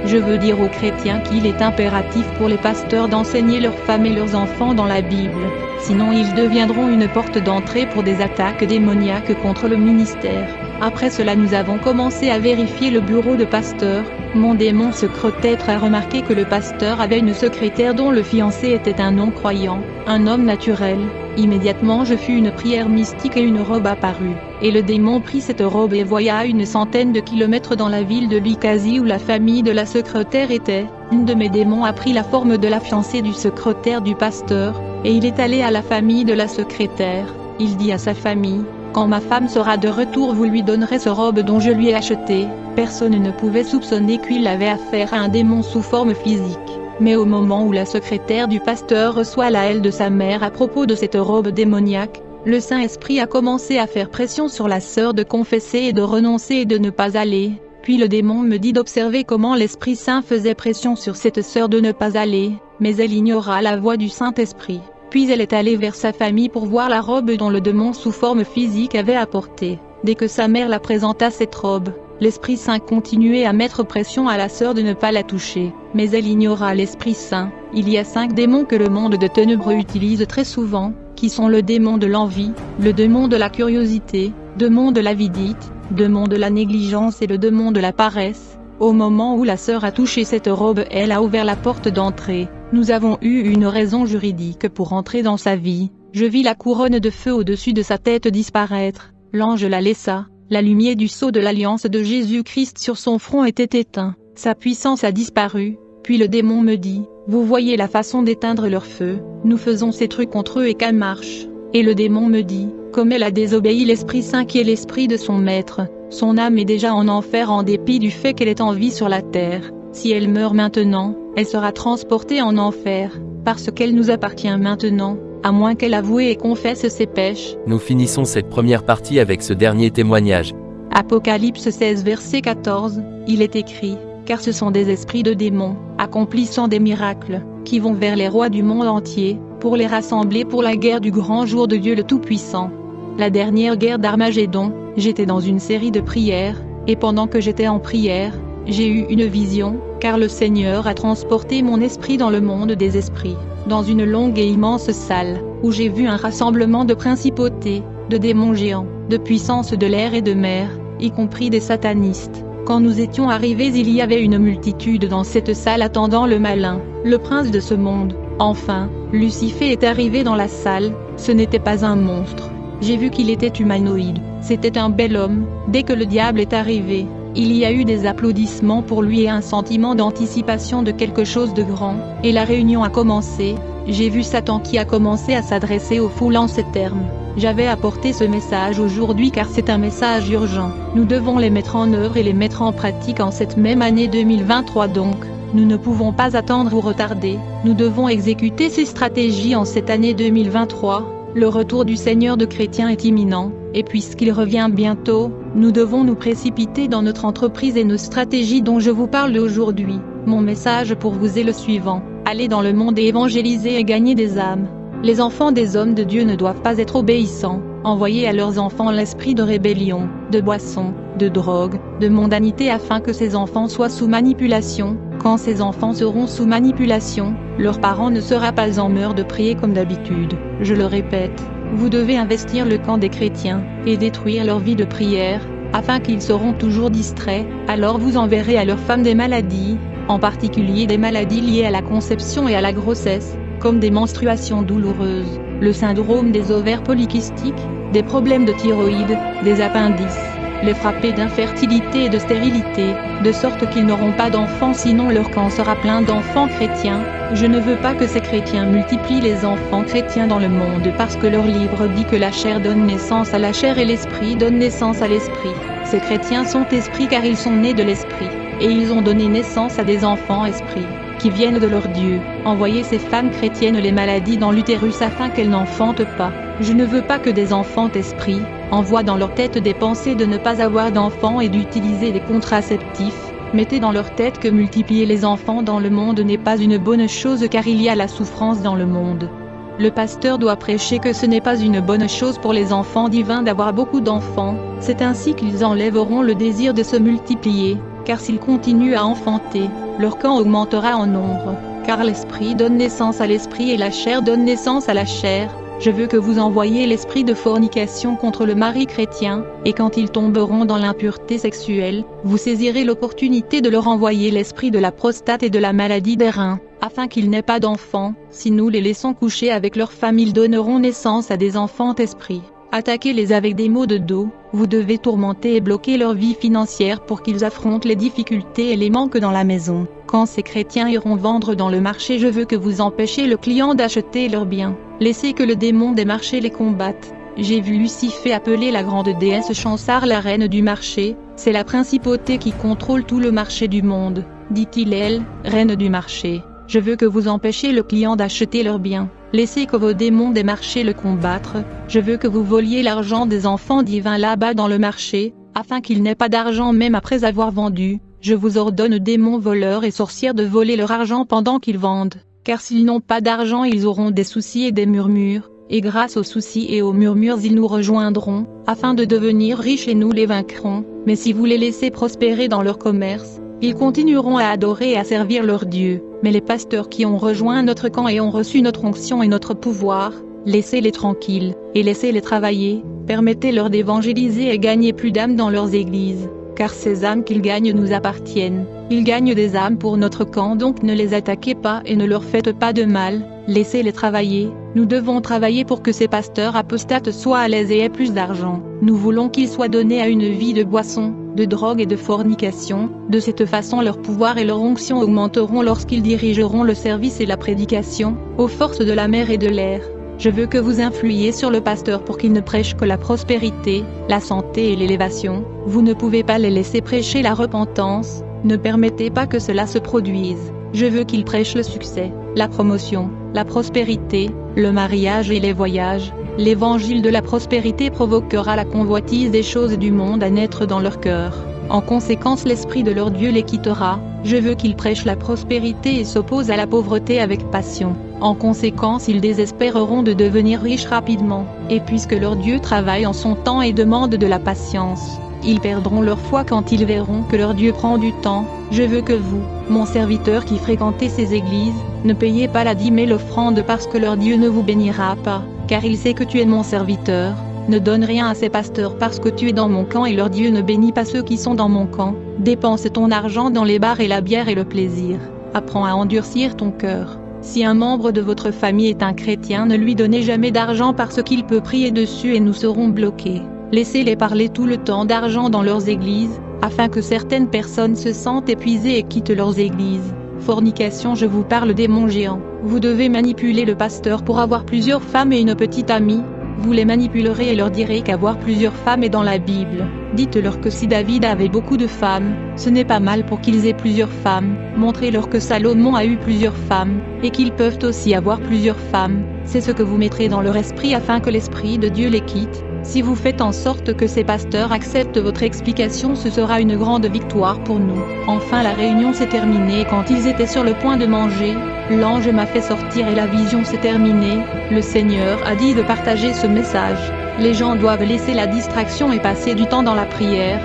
Je veux dire aux chrétiens qu'il est impératif pour les pasteurs d'enseigner leurs femmes et leurs enfants dans la Bible, sinon ils deviendront une porte d'entrée pour des attaques démoniaques contre le ministère. Après cela nous avons commencé à vérifier le bureau de pasteur. Mon démon secrétaire a remarqué que le pasteur avait une secrétaire dont le fiancé était un non-croyant, un homme naturel. Immédiatement je fus une prière mystique et une robe apparut, et le démon prit cette robe et voya à une centaine de kilomètres dans la ville de Likazi où la famille de la secrétaire était. Une de mes démons a pris la forme de la fiancée du secrétaire du pasteur, et il est allé à la famille de la secrétaire. Il dit à sa famille, quand ma femme sera de retour vous lui donnerez ce robe dont je lui ai acheté, Personne ne pouvait soupçonner qu'il avait affaire à un démon sous forme physique. Mais au moment où la secrétaire du pasteur reçoit la haine de sa mère à propos de cette robe démoniaque, le Saint-Esprit a commencé à faire pression sur la sœur de confesser et de renoncer et de ne pas aller. Puis le démon me dit d'observer comment l'Esprit Saint faisait pression sur cette sœur de ne pas aller, mais elle ignora la voix du Saint-Esprit. Puis elle est allée vers sa famille pour voir la robe dont le démon sous forme physique avait apporté. Dès que sa mère la présenta cette robe, l'Esprit Saint continuait à mettre pression à la sœur de ne pas la toucher, mais elle ignora l'Esprit Saint. Il y a 5 démons que le monde de ténèbres utilise très souvent, qui sont le démon de l'envie, le démon de la curiosité, le démon de l'avidité, le démon de la négligence et le démon de la paresse. Au moment où la sœur a touché cette robe, elle a ouvert la porte d'entrée. Nous avons eu une raison juridique pour entrer dans sa vie. Je vis la couronne de feu au-dessus de sa tête disparaître. L'ange la laissa. La lumière du sceau de l'alliance de Jésus-Christ sur son front était éteint. Sa puissance a disparu. Puis le démon me dit, vous voyez la façon d'éteindre leur feu. Nous faisons ces trucs contre eux et qu'elle marche. Et le démon me dit, comme elle a désobéi l'Esprit Saint qui est l'esprit de son maître, son âme est déjà en enfer en dépit du fait qu'elle est en vie sur la terre. Si elle meurt maintenant, elle sera transportée en enfer, parce qu'elle nous appartient maintenant, à moins qu'elle avoue et confesse ses péchés.
Nous finissons cette première partie avec ce dernier témoignage.
Apocalypse 16 verset 14, il est écrit, car ce sont des esprits de démons, accomplissant des miracles, qui vont vers les rois du monde entier, pour les rassembler pour la guerre du grand jour de Dieu le Tout-Puissant. La dernière guerre d'Armagédon, j'étais dans une série de prières, et pendant que j'étais en prière, j'ai eu une vision, car le Seigneur a transporté mon esprit dans le monde des esprits, dans une longue et immense salle, où j'ai vu un rassemblement de principautés, de démons géants, de puissances de l'air et de mer, y compris des satanistes. Quand nous étions arrivés, il y avait une multitude dans cette salle attendant le malin, le prince de ce monde. Enfin, Lucifer est arrivé dans la salle, ce n'était pas un monstre. J'ai vu qu'il était humanoïde, c'était un bel homme. Dès que le diable est arrivé, il y a eu des applaudissements pour lui et un sentiment d'anticipation de quelque chose de grand, et la réunion a commencé. J'ai vu Satan qui a commencé à s'adresser aux foules en ces termes. J'avais apporté ce message aujourd'hui car c'est un message urgent. Nous devons les mettre en œuvre et les mettre en pratique en cette même année 2023 donc. Nous ne pouvons pas attendre ou retarder. Nous devons exécuter ces stratégies en cette année 2023. Le retour du Seigneur de chrétiens est imminent, et puisqu'il revient bientôt, nous devons nous précipiter dans notre entreprise et nos stratégies dont je vous parle aujourd'hui. Mon message pour vous est le suivant. Allez dans le monde et évangéliser et gagner des âmes. Les enfants des hommes de Dieu ne doivent pas être obéissants. Envoyez à leurs enfants l'esprit de rébellion, de boisson, de drogue, de mondanité afin que ces enfants soient sous manipulation. Quand ces enfants seront sous manipulation, leurs parents ne seront pas en mesure de prier comme d'habitude. Je le répète, vous devez investir le camp des chrétiens, et détruire leur vie de prière, afin qu'ils seront toujours distraits. Alors vous enverrez à leurs femmes des maladies, en particulier des maladies liées à la conception et à la grossesse, comme des menstruations douloureuses, le syndrome des ovaires polykystiques, des problèmes de thyroïde, des appendices, les frapper d'infertilité et de stérilité, de sorte qu'ils n'auront pas d'enfants sinon leur camp sera plein d'enfants chrétiens. Je ne veux pas que ces chrétiens multiplient les enfants chrétiens dans le monde parce que leur livre dit que la chair donne naissance à la chair et l'esprit donne naissance à l'esprit. Ces chrétiens sont esprits car ils sont nés de l'esprit, et ils ont donné naissance à des enfants esprits, qui viennent de leur Dieu. Envoyez ces femmes chrétiennes les maladies dans l'utérus afin qu'elles n'enfantent pas. Je ne veux pas que des enfants esprits envoient dans leur tête des pensées de ne pas avoir d'enfants et d'utiliser des contraceptifs. Mettez dans leur tête que multiplier les enfants dans le monde n'est pas une bonne chose car il y a la souffrance dans le monde. Le pasteur doit prêcher que ce n'est pas une bonne chose pour les enfants divins d'avoir beaucoup d'enfants. C'est ainsi qu'ils enlèveront le désir de se multiplier, car s'ils continuent à enfanter, leur camp augmentera en nombre, car l'esprit donne naissance à l'esprit et la chair donne naissance à la chair. Je veux que vous envoyiez l'esprit de fornication contre le mari chrétien, et quand ils tomberont dans l'impureté sexuelle, vous saisirez l'opportunité de leur envoyer l'esprit de la prostate et de la maladie des reins, afin qu'ils n'aient pas d'enfants. Si nous les laissons coucher avec leurs femmes, ils donneront naissance à des enfants esprits. Attaquez-les avec des maux de dos. Vous devez tourmenter et bloquer leur vie financière pour qu'ils affrontent les difficultés et les manques dans la maison. Quand ces chrétiens iront vendre dans le marché, je veux que vous empêchiez le client d'acheter leurs biens. Laissez que le démon des marchés les combatte. J'ai vu Lucifer appeler la grande déesse Chansar la reine du marché. C'est la principauté qui contrôle tout le marché du monde, dit-il elle, reine du marché. Je veux que vous empêchiez le client d'acheter leurs biens. Laissez que vos démons des marchés le combattre. Je veux que vous voliez l'argent des enfants divins là-bas dans le marché, afin qu'ils n'aient pas d'argent même après avoir vendu. Je vous ordonne démons voleurs et sorcières de voler leur argent pendant qu'ils vendent. Car s'ils n'ont pas d'argent ils auront des soucis et des murmures, et grâce aux soucis et aux murmures ils nous rejoindront, afin de devenir riches et nous les vaincrons. Mais si vous les laissez prospérer dans leur commerce, ils continueront à adorer et à servir leur Dieu. Mais les pasteurs qui ont rejoint notre camp et ont reçu notre onction et notre pouvoir, laissez-les tranquilles, et laissez-les travailler, permettez-leur d'évangéliser et gagner plus d'âmes dans leurs églises. Car ces âmes qu'ils gagnent nous appartiennent. Ils gagnent des âmes pour notre camp, donc ne les attaquez pas et ne leur faites pas de mal, laissez-les travailler. Nous devons travailler pour que ces pasteurs apostates soient à l'aise et aient plus d'argent. Nous voulons qu'ils soient donnés à une vie de boisson, de drogue et de fornication. De cette façon leur pouvoir et leur onction augmenteront lorsqu'ils dirigeront le service et la prédication, aux forces de la mer et de l'air. Je veux que vous influiez sur le pasteur pour qu'il ne prêche que la prospérité, la santé et l'élévation. Vous ne pouvez pas les laisser prêcher la repentance, ne permettez pas que cela se produise. Je veux qu'il prêche le succès, la promotion, la prospérité, le mariage et les voyages. L'évangile de la prospérité provoquera la convoitise des choses du monde à naître dans leur cœur. En conséquence l'esprit de leur Dieu les quittera. Je veux qu'ils prêchent la prospérité et s'opposent à la pauvreté avec passion. En conséquence ils désespéreront de devenir riches rapidement, et puisque leur Dieu travaille en son temps et demande de la patience, ils perdront leur foi quand ils verront que leur Dieu prend du temps. Je veux que vous, mon serviteur qui fréquentez ces églises, ne payez pas la dîme et l'offrande parce que leur Dieu ne vous bénira pas, car il sait que tu es mon serviteur. Ne donne rien à ces pasteurs parce que tu es dans mon camp et leur Dieu ne bénit pas ceux qui sont dans mon camp. Dépense ton argent dans les bars et la bière et le plaisir. Apprends à endurcir ton cœur. Si un membre de votre famille est un chrétien, ne lui donnez jamais d'argent parce qu'il peut prier dessus et nous serons bloqués. Laissez-les parler tout le temps d'argent dans leurs églises, afin que certaines personnes se sentent épuisées et quittent leurs églises. Fornication, je vous parle démon géant. Vous devez manipuler le pasteur pour avoir plusieurs femmes et une petite amie. Vous les manipulerez et leur direz qu'avoir plusieurs femmes est dans la Bible. Dites-leur que si David avait beaucoup de femmes, ce n'est pas mal pour qu'ils aient plusieurs femmes. Montrez-leur que Salomon a eu plusieurs femmes, et qu'ils peuvent aussi avoir plusieurs femmes. C'est ce que vous mettrez dans leur esprit afin que l'Esprit de Dieu les quitte. Si vous faites en sorte que ces pasteurs acceptent votre explication, ce sera une grande victoire pour nous. Enfin la réunion s'est terminée et quand ils étaient sur le point de manger, l'ange m'a fait sortir et la vision s'est terminée. Le Seigneur a dit de partager ce message. Les gens doivent laisser la distraction et passer du temps dans la prière.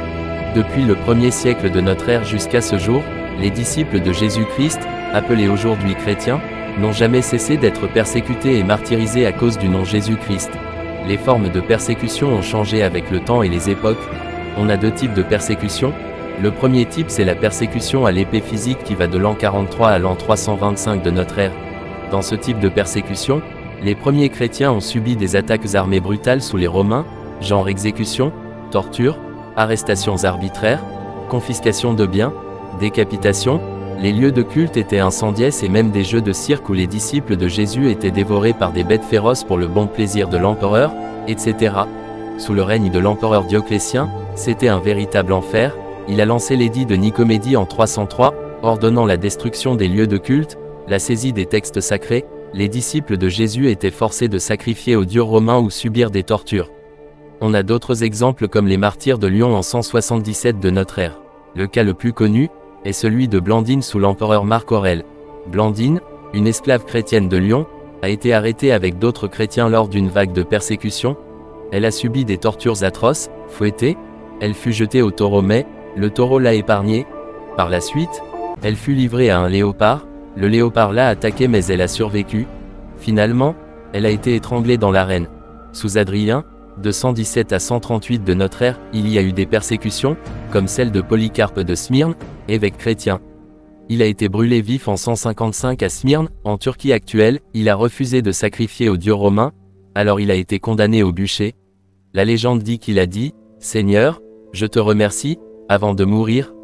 Depuis le 1er siècle de notre ère jusqu'à ce jour, les disciples de Jésus-Christ, appelés aujourd'hui chrétiens, n'ont jamais cessé d'être persécutés et martyrisés à cause du nom Jésus-Christ. Les formes de persécution ont changé avec le temps et les époques. On a deux types de persécution. Le premier type, c'est la persécution à l'épée physique qui va de l'an 43 à l'an 325 de notre ère. Dans ce type de persécution, les premiers chrétiens ont subi des attaques armées brutales sous les Romains, genre exécution, torture, arrestations arbitraires, confiscation de biens, décapitation. Les lieux de culte étaient incendiés et même des jeux de cirque où les disciples de Jésus étaient dévorés par des bêtes féroces pour le bon plaisir de l'empereur, etc. Sous le règne de l'empereur Dioclétien, c'était un véritable enfer. Il a lancé l'édit de Nicomédie en 303, ordonnant la destruction des lieux de culte, la saisie des textes sacrés. Les disciples de Jésus étaient forcés de sacrifier aux dieux romains ou subir des tortures. On a d'autres exemples comme les martyrs de Lyon en 177 de notre ère. Le cas le plus connu est celui de Blandine sous l'empereur Marc Aurèle. Blandine, une esclave chrétienne de Lyon, a été arrêtée avec d'autres chrétiens lors d'une vague de persécution. Elle a subi des tortures atroces, fouettée, elle fut jetée au taureau mais, le taureau l'a épargnée. Par la suite, elle fut livrée à un léopard, le léopard l'a attaquée mais elle a survécu. Finalement, elle a été étranglée dans l'arène. Sous Adrien, de 117 à 138 de notre ère, il y a eu des persécutions, comme celle de Polycarpe de Smyrne, évêque chrétien. Il a été brûlé vif en 155 à Smyrne, en Turquie actuelle. Il a refusé de sacrifier aux dieux romains, alors il a été condamné au bûcher. La légende dit qu'il a dit « Seigneur, je te remercie », avant de mourir.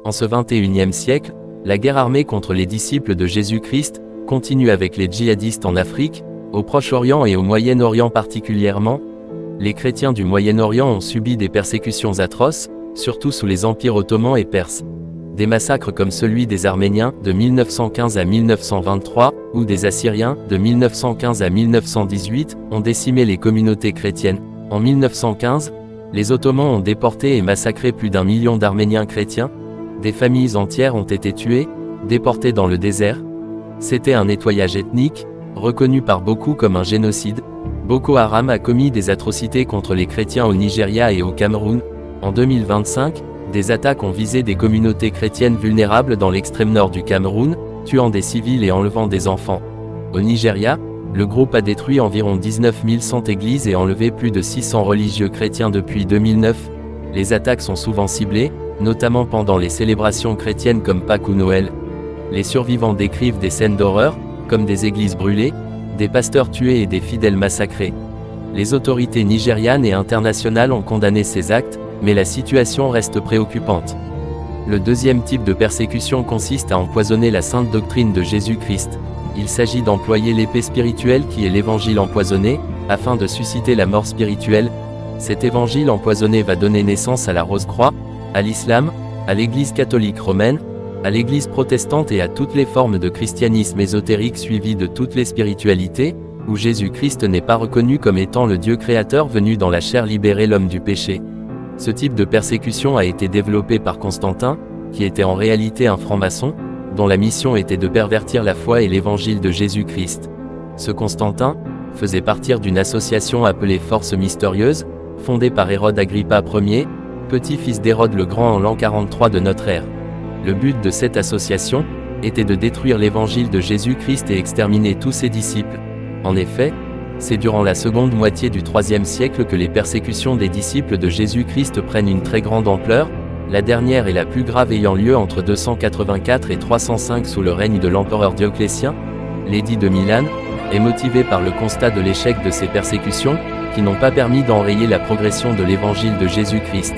En ce 21e siècle, la guerre armée contre les disciples de Jésus-Christ continue avec les djihadistes en Afrique, au Proche-Orient et au Moyen-Orient particulièrement. Les chrétiens du Moyen-Orient ont subi des persécutions atroces, surtout sous les empires ottomans et perses. Des massacres comme celui des Arméniens, de 1915 à 1923, ou des Assyriens, de 1915 à 1918, ont décimé les communautés chrétiennes. En 1915, les Ottomans ont déporté et massacré plus d'1 million d'Arméniens chrétiens. Des familles entières ont été tuées, déportées dans le désert. C'était un nettoyage ethnique, reconnu par beaucoup comme un génocide. Boko Haram a commis des atrocités contre les chrétiens au Nigeria et au Cameroun. En 2025, des attaques ont visé des communautés chrétiennes vulnérables dans l'extrême nord du Cameroun, tuant des civils et enlevant des enfants. Au Nigeria, le groupe a détruit environ 19 100 églises et enlevé plus de 600 religieux chrétiens depuis 2009. Les attaques sont souvent ciblées, notamment pendant les célébrations chrétiennes comme Pâques ou Noël. Les survivants décrivent des scènes d'horreur, comme des églises brûlées, des pasteurs tués et des fidèles massacrés. Les autorités nigérianes et internationales ont condamné ces actes, mais la situation reste préoccupante. Le deuxième type de persécution consiste à empoisonner la sainte doctrine de Jésus-Christ. Il s'agit d'employer l'épée spirituelle qui est l'évangile empoisonné, afin de susciter la mort spirituelle. Cet évangile empoisonné va donner naissance à la Rose-Croix, à l'islam, à l'Église catholique romaine, à l'Église protestante et à toutes les formes de christianisme ésotérique suivies de toutes les spiritualités, où Jésus-Christ n'est pas reconnu comme étant le Dieu créateur venu dans la chair libérer l'homme du péché. Ce type de persécution a été développé par Constantin, qui était en réalité un franc-maçon, dont la mission était de pervertir la foi et l'évangile de Jésus-Christ. Ce Constantin faisait partie d'une association appelée Force Mystérieuse, fondée par Hérode Agrippa Ier, petit-fils d'Hérode le Grand en l'an 43 de notre ère. Le but de cette association était de détruire l'évangile de Jésus-Christ et exterminer tous ses disciples. En effet, c'est durant la seconde moitié du IIIe siècle que les persécutions des disciples de Jésus-Christ prennent une très grande ampleur, la dernière et la plus grave ayant lieu entre 284 et 305 sous le règne de l'empereur Dioclétien. L'édit de Milan est motivé par le constat de l'échec de ces persécutions, qui n'ont pas permis d'enrayer la progression de l'évangile de Jésus-Christ.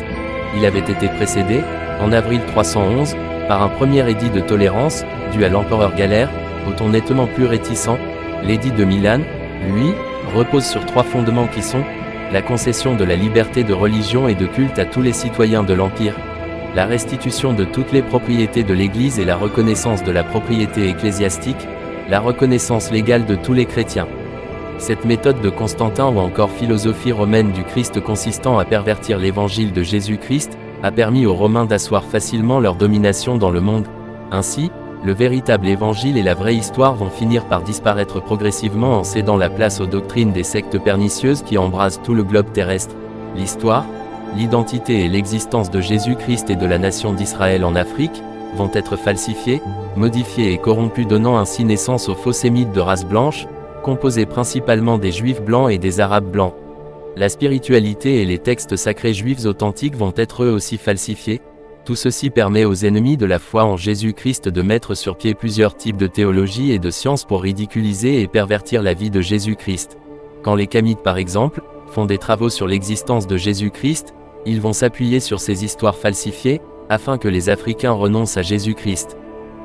Il avait été précédé, en avril 311, par un premier édit de tolérance, dû à l'empereur Galère, au ton nettement plus réticent. L'édit de Milan, lui, repose sur 3 fondements qui sont la concession de la liberté de religion et de culte à tous les citoyens de l'Empire, la restitution de toutes les propriétés de l'Église et la reconnaissance de la propriété ecclésiastique, la reconnaissance légale de tous les chrétiens. Cette méthode de Constantin ou encore philosophie romaine du Christ consistant à pervertir l'évangile de Jésus-Christ, a permis aux Romains d'asseoir facilement leur domination dans le monde. Ainsi, le véritable évangile et la vraie histoire vont finir par disparaître progressivement en cédant la place aux doctrines des sectes pernicieuses qui embrasent tout le globe terrestre. L'histoire, l'identité et l'existence de Jésus-Christ et de la nation d'Israël en Afrique vont être falsifiées, modifiées et corrompues, donnant ainsi naissance aux faux sémites de race blanche, composés principalement des Juifs blancs et des Arabes blancs. La spiritualité et les textes sacrés juifs authentiques vont être eux aussi falsifiés. Tout ceci permet aux ennemis de la foi en Jésus-Christ de mettre sur pied plusieurs types de théologie et de sciences pour ridiculiser et pervertir la vie de Jésus-Christ. Quand les Khamites par exemple, font des travaux sur l'existence de Jésus-Christ, ils vont s'appuyer sur ces histoires falsifiées, afin que les Africains renoncent à Jésus-Christ.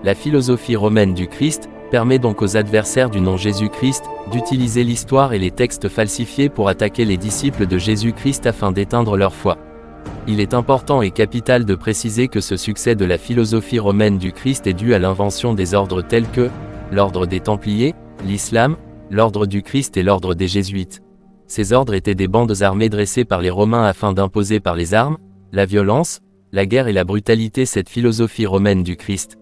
La philosophie romaine du Christ permet donc aux adversaires du nom Jésus-Christ d'utiliser l'histoire et les textes falsifiés pour attaquer les disciples de Jésus-Christ afin d'éteindre leur foi. Il est important et capital de préciser que ce succès de la philosophie romaine du Christ est dû à l'invention des ordres tels que l'ordre des Templiers, l'Islam, l'ordre du Christ et l'ordre des Jésuites. Ces ordres étaient des bandes armées dressées par les Romains afin d'imposer par les armes, la violence, la guerre et la brutalité cette philosophie romaine du Christ.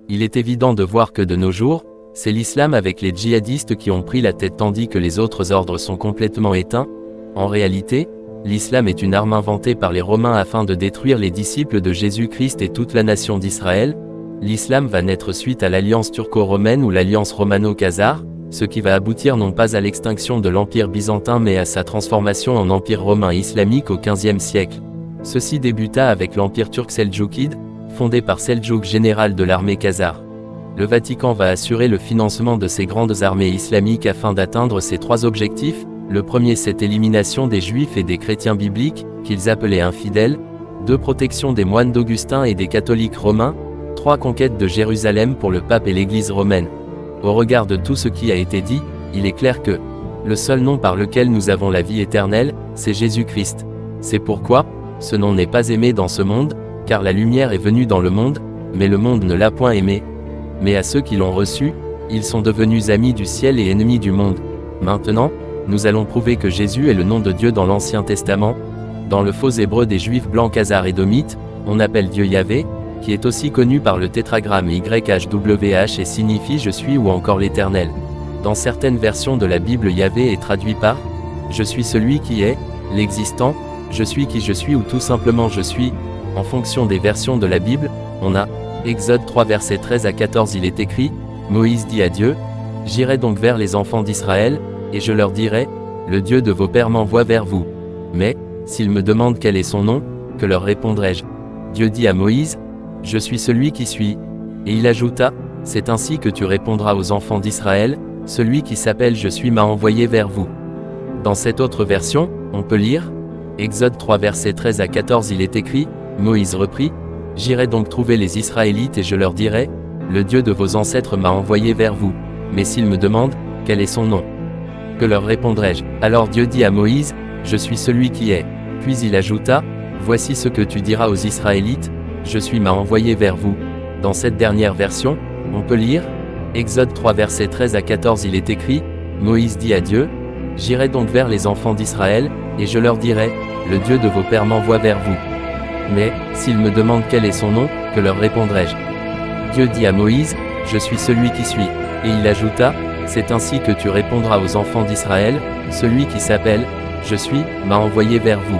Il est évident de voir que de nos jours, c'est l'islam avec les djihadistes qui ont pris la tête tandis que les autres ordres sont complètement éteints. En réalité, l'islam est une arme inventée par les Romains afin de détruire les disciples de Jésus-Christ et toute la nation d'Israël. L'islam va naître suite à l'alliance turco-romaine ou l'alliance romano-khazare, ce qui va aboutir non pas à l'extinction de l'Empire byzantin mais à sa transformation en Empire romain islamique au XVe siècle. Ceci débuta avec l'Empire turc seldjoukide, fondé par Seldjouk, général de l'armée khazare. Le Vatican va assurer le financement de ces grandes armées islamiques afin d'atteindre ces 3 objectifs. Le premier, c'est élimination des Juifs et des chrétiens bibliques, qu'ils appelaient infidèles. 2, protection des moines d'Augustin et des catholiques romains. 3, conquête de Jérusalem pour le pape et l'Église romaine. Au regard de tout ce qui a été dit, il est clair que, le seul nom par lequel nous avons la vie éternelle, c'est Jésus-Christ. C'est pourquoi, ce nom n'est pas aimé dans ce monde, car la lumière est venue dans le monde, mais le monde ne l'a point aimé. Mais à ceux qui l'ont reçu, ils sont devenus amis du ciel et ennemis du monde. Maintenant, nous allons prouver que Jésus est le nom de Dieu dans l'Ancien Testament. Dans le faux hébreu des Juifs blancs khazar-édomites, on appelle Dieu Yahvé, qui est aussi connu par le tétragramme YHWH et signifie je suis ou encore l'Éternel. Dans certaines versions de la Bible, Yahvé est traduit par je suis celui qui est, l'existant, je suis qui je suis ou tout simplement je suis. En fonction des versions de la Bible, on a Exode 3 versets 13 à 14, il est écrit, Moïse dit à Dieu, j'irai donc vers les enfants d'Israël, et je leur dirai, le Dieu de vos pères m'envoie vers vous. Mais, s'ils me demandent quel est son nom, que leur répondrai-je? Dieu dit à Moïse, je suis celui qui suis. Et il ajouta, c'est ainsi que tu répondras aux enfants d'Israël, celui qui s'appelle je suis m'a envoyé vers vous. Dans cette autre version, on peut lire, Exode 3 versets 13 à 14 il est écrit, Moïse reprit, j'irai donc trouver les Israélites et je leur dirai, le Dieu de vos ancêtres m'a envoyé vers vous. Mais s'ils me demandent, quel est son nom? Que leur répondrai-je? Alors Dieu dit à Moïse, je suis celui qui est. Puis il ajouta, voici ce que tu diras aux Israélites, je suis m'a envoyé vers vous. Dans cette dernière version, on peut lire, Exode 3 versets 13 à 14 il est écrit, Moïse dit à Dieu, j'irai donc vers les enfants d'Israël, et je leur dirai, le Dieu de vos pères m'envoie vers vous. Mais, s'ils me demandent quel est son nom, que leur répondrai-je? Dieu dit à Moïse, je suis celui qui suis. Et il ajouta, c'est ainsi que tu répondras aux enfants d'Israël, celui qui s'appelle, je suis, m'a envoyé vers vous.